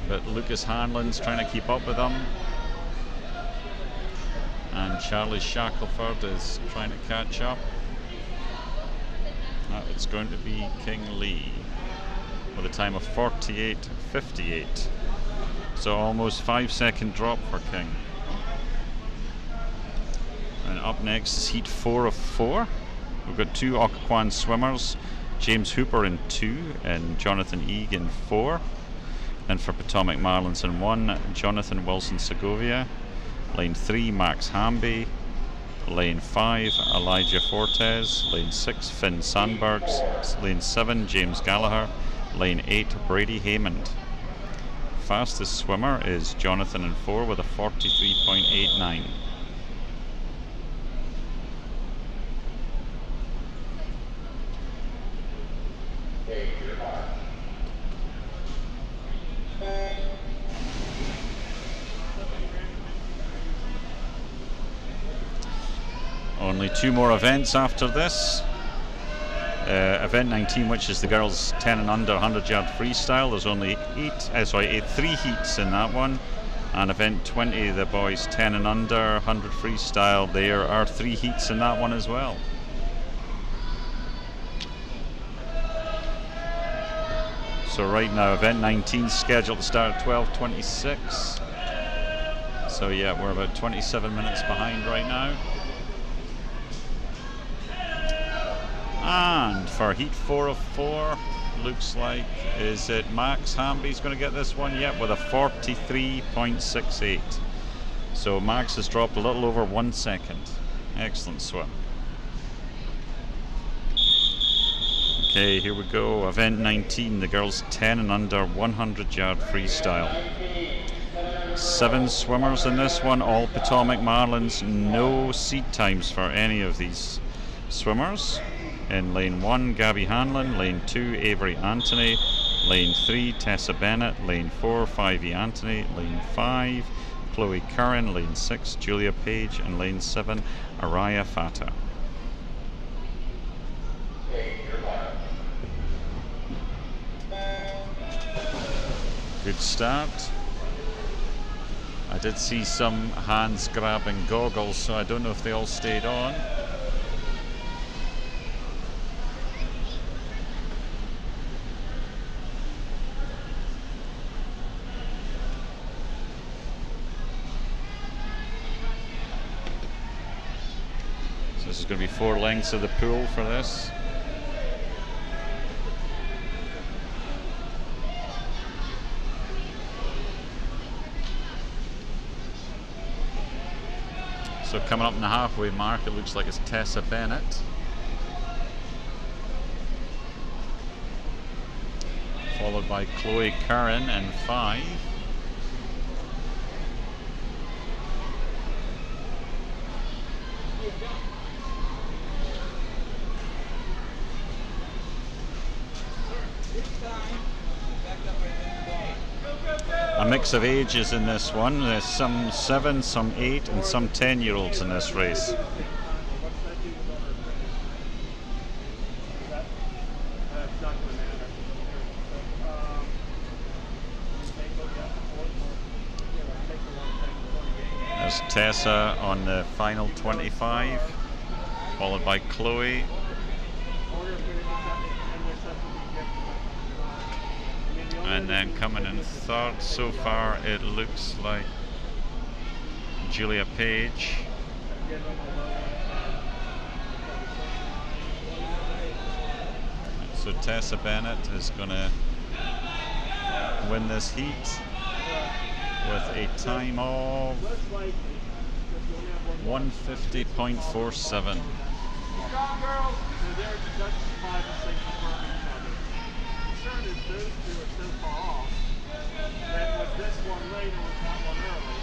but Lucas Hanlon's trying to keep up with him, and Charlie Shackelford is trying to catch up. It's going to be King Lee with a time of 48.58, so almost 5-second drop for King. And up next is heat 4 of 4. We've got 2 Occoquan swimmers, James Hooper in 2 and Jonathan Eag in 4. And for Potomac Marlins in 1, Jonathan Wilson Segovia. Lane 3, Max Hamby. Lane 5, Elijah Fortes. Lane 6, Finn Sandbergs. Lane 7, James Gallagher. Lane 8, Brady Haymond. Fastest swimmer is Jonathan in 4 with a 43.89. Only 2 more events after this. Event 19, which is the girls 10 and under 100-yard freestyle. There's only 3 heats in that one. And event 20, the boys 10 and under 100 freestyle. There are 3 heats in that one as well. So right now, event 19 scheduled to start at 12:26. So yeah, we're about 27 minutes behind right now. And for heat 4 of 4, looks like, is it Max Hamby's going to get this one? Yep, with a 43.68. So Max has dropped a little over 1 second. Excellent swim. Okay, here we go. Event 19, the girls 10 and under 100-yard freestyle. 7 swimmers in this one, all Potomac Marlins. No seed times for any of these swimmers. In lane 1, Gabby Hanlon. Lane 2, Avery Anthony. Lane 3, Tessa Bennett. Lane 4, Fivey Anthony. Lane 5, Chloe Curran. Lane 6, Julia Page. And lane 7, Araya Fata. Good start. I did see some hands grabbing goggles, so I don't know if they all stayed on. So this is going to be 4 lengths of the pool for this. So coming up in the halfway mark, it looks like it's Tessa Bennett, followed by Chloe Curran in 5. A mix of ages in this one. There's some 7, some 8, and some 10-year-olds in this race. There's Tessa on the final 25, followed by Chloe. And then coming in 3rd so far, it looks like Julia Page. Let's So Tessa Bennett is going to win this heat with a time of 150.47. Strong girls, they're there to judge the five and six confirm each other. The concern is those two are so far off that with this one late and with that one early,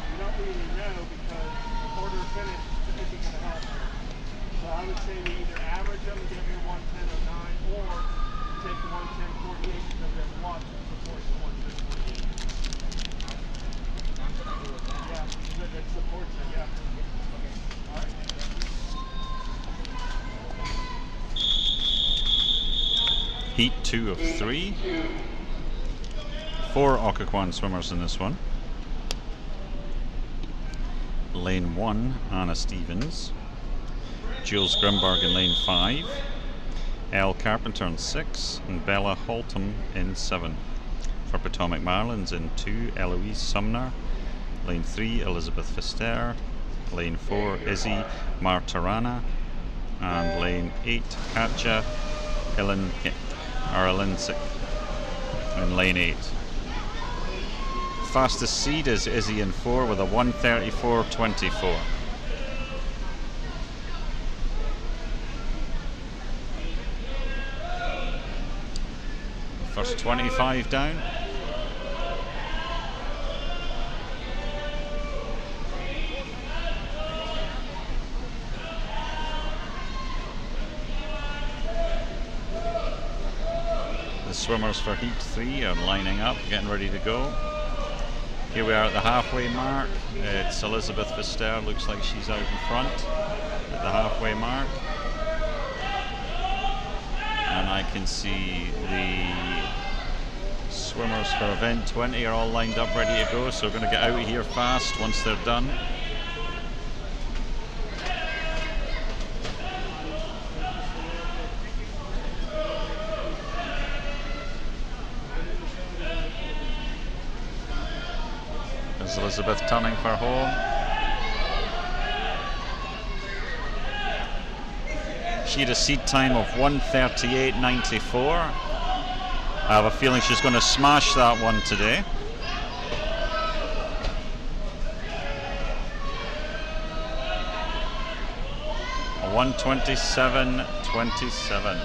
you don't really know because the order finish isn't going to help you. So I would say we either average them and give you 110.09 or take the 110.48 because there's lots of support to 110.48. Yeah, it supports it, yeah. All right. Heat 2 of 3. 4 Occoquan swimmers in this one. Lane 1, Anna Stevens. Jules Grimberg in lane 5. Elle Carpenter in 6. And Bella Holtum in 7. For Potomac Marlins in 2, Eloise Sumner. Lane 3, Elizabeth Fister. Lane 4, Izzy Martirana. And lane 8, Katja Ilinsik in lane 8. Fastest seed is Izzy in 4 with a 1:34.24. First 25 down. The swimmers for heat 3 are lining up, getting ready to go. Here we are at the halfway mark. It's Elizabeth Fister, looks like she's out in front at the halfway mark. And I can see the swimmers for event 20 are all lined up ready to go, so we're going to get out of here fast once they're done. There's Elizabeth turning for home. She had a seed time of 1:38.94. I have a feeling she's going to smash that one today. A 1:27.27.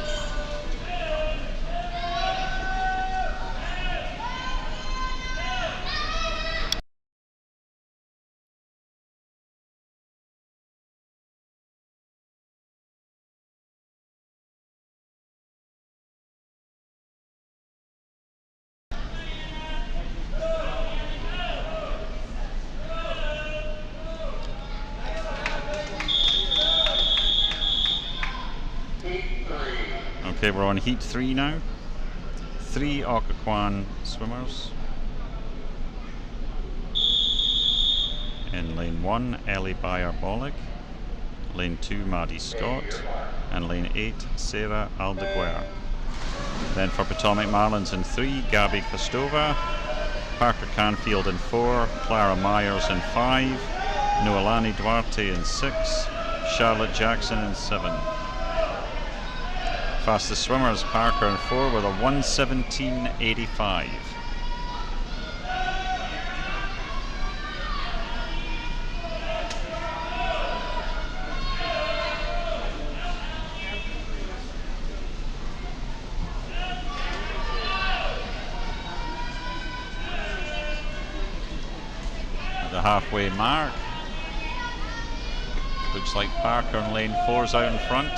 Okay, we're on heat 3 now. 3 Occoquan swimmers. In lane 1, Ellie Bayer-Bollig. Lane 2, Maddie Scott. And lane 8, Sarah Aldeguer. Then for Potomac Marlins in 3, Gabby Kostova. Parker Canfield in 4, Clara Myers in 5. Noelani Duarte in 6. Charlotte Jackson in 7. Fastest swimmers, Parker in 4 with a 1:17.85. At the halfway mark, looks like Parker in lane 4 is out in front.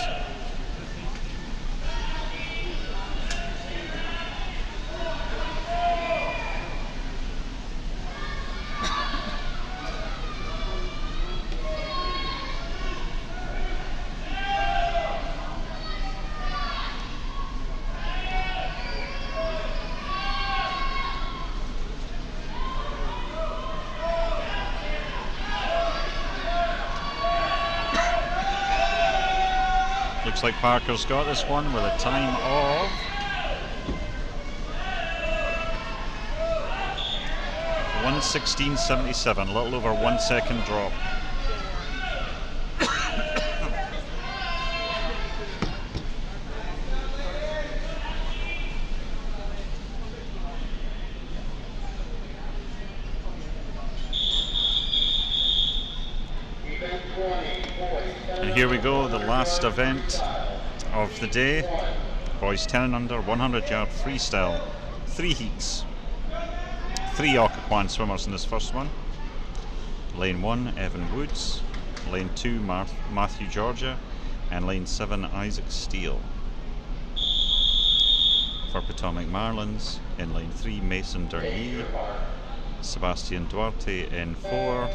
Looks like Parker's got this one with a time of 1:16.77, a little over 1 second drop. here we go, the last event of the day. Boys 10 and under, 100-yard freestyle. 3 heats. 3 Occoquan swimmers in this first one. Lane 1, Evan Woods. Lane 2, Matthew Georgia. And lane 7, Isaac Steele. For Potomac Marlins, in lane 3, Mason Derny. Sebastian Duarte in 4.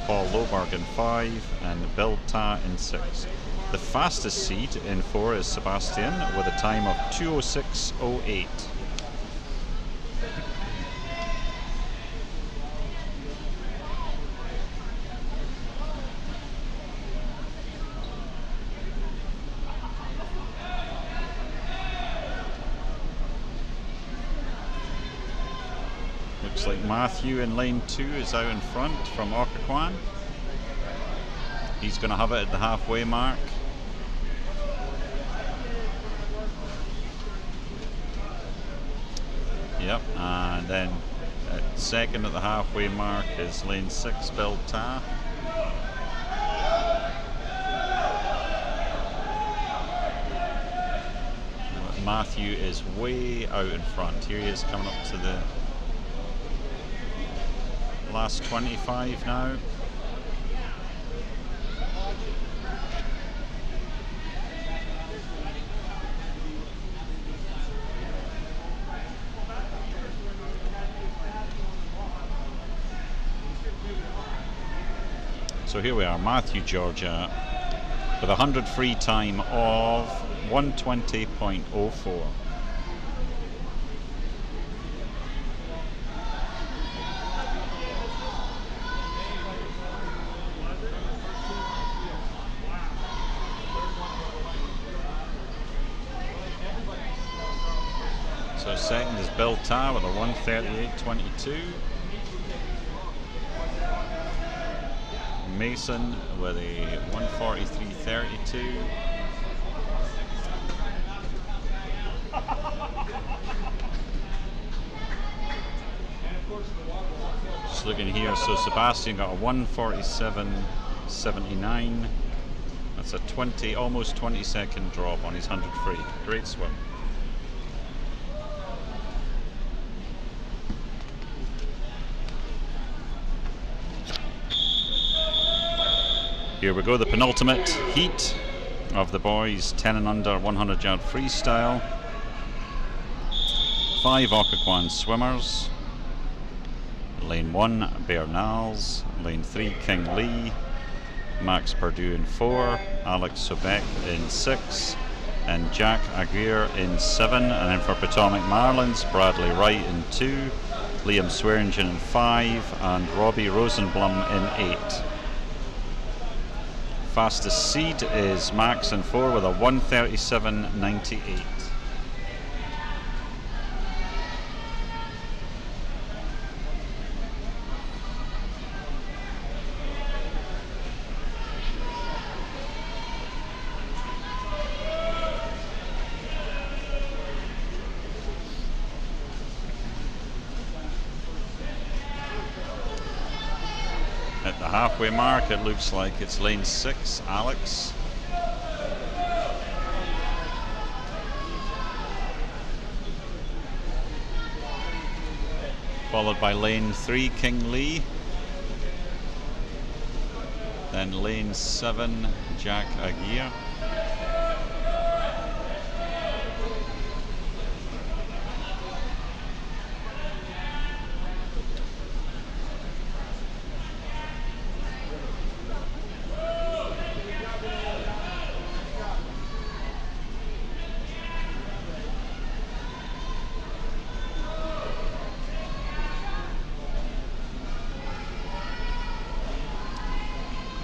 Paul Loberg in 5. And Bill Ta in 6. The fastest seed in 4 is Sebastian with a time of 2:06.08. Looks like Matthew in lane 2 is out in front from Occoquan. He's going to have it at the halfway mark. Yep, and then second at the halfway mark is lane 6, Bill Ta. Matthew is way out in front. Here he is coming up to the last 25 now. So here we are, Matthew Georgia with a 100 free time of 1:20.04. So second is Bill Ta with a 1:38.22. Mason with a 1:43.32. Just looking here, so Sebastian got a 1:47.79. That's a almost 20-second drop on his 100 free. Great swim. Here we go, the penultimate heat of the boys 10 and under 100-yard freestyle. 5 Occoquan swimmers. Lane 1, Bernals. Lane 3, King Lee. Max Perdue in 4. Alex Sobek in 6. And Jack Aguirre in 7. And then for Potomac Marlins, Bradley Wright in 2. Liam Swearingen in 5. And Robbie Rosenblum in 8. Fastest seed is Max in 4 with a 1:37.98. At the halfway mark, it looks like it's lane 6, Alex. Followed by lane 3, King Lee. Then lane 7, Jack Aguirre.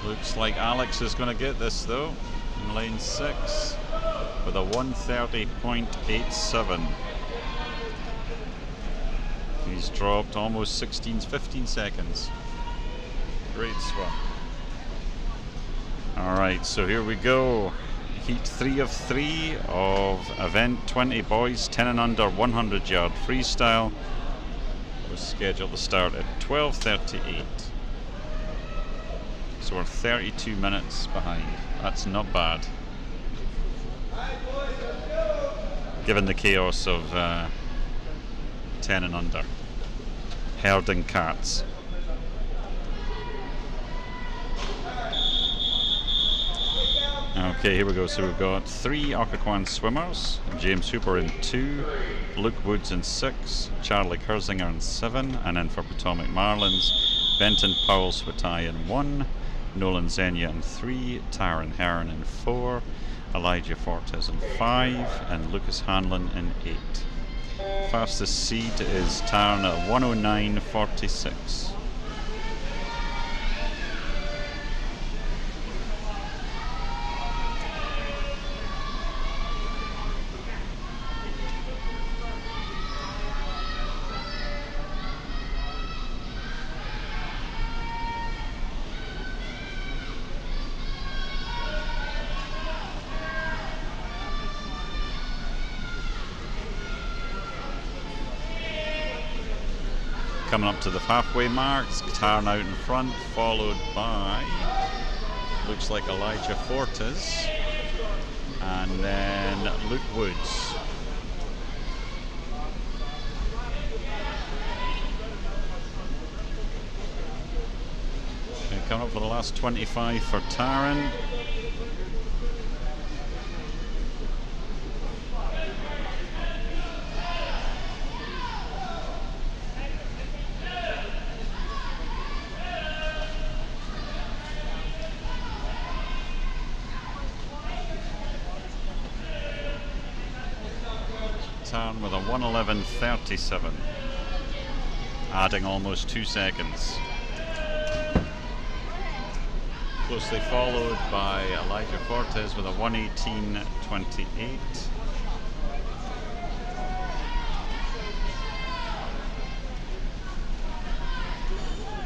Looks like Alex is going to get this though, in lane 6 with a 1:30.87. He's dropped almost 15 seconds. Great swim. Alright, so here we go. Heat 3 of 3 of event 20 boys 10 and under 100-yard freestyle. Was scheduled to start at 12:38. So so we're 32 minutes behind. That's not bad, given the chaos of 10 and under. Herding carts. Okay, here we go. So we've got 3 Occoquan swimmers. James Hooper in 2, Luke Woods in 6, Charlie Kersinger in 7, and then for Potomac Marlins, Benton Powell Switai in 1, Nolan Zenya in 3, Tyron Heron in 4, Elijah Fortes in 5, and Lucas Hanlon in 8. Fastest seed is Tyron at 109.46. Coming up to the halfway marks, Tarn out in front, followed by, looks like Elijah Fortes, and then Luke Woods. Okay, coming up for the last 25 for Tarn. With a 1:11.37, adding almost 2 seconds. Closely followed by Elijah Fortes with a 1:18.28.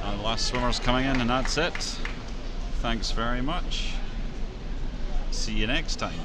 And the last swimmer's coming in, and that's it. Thanks very much. See you next time.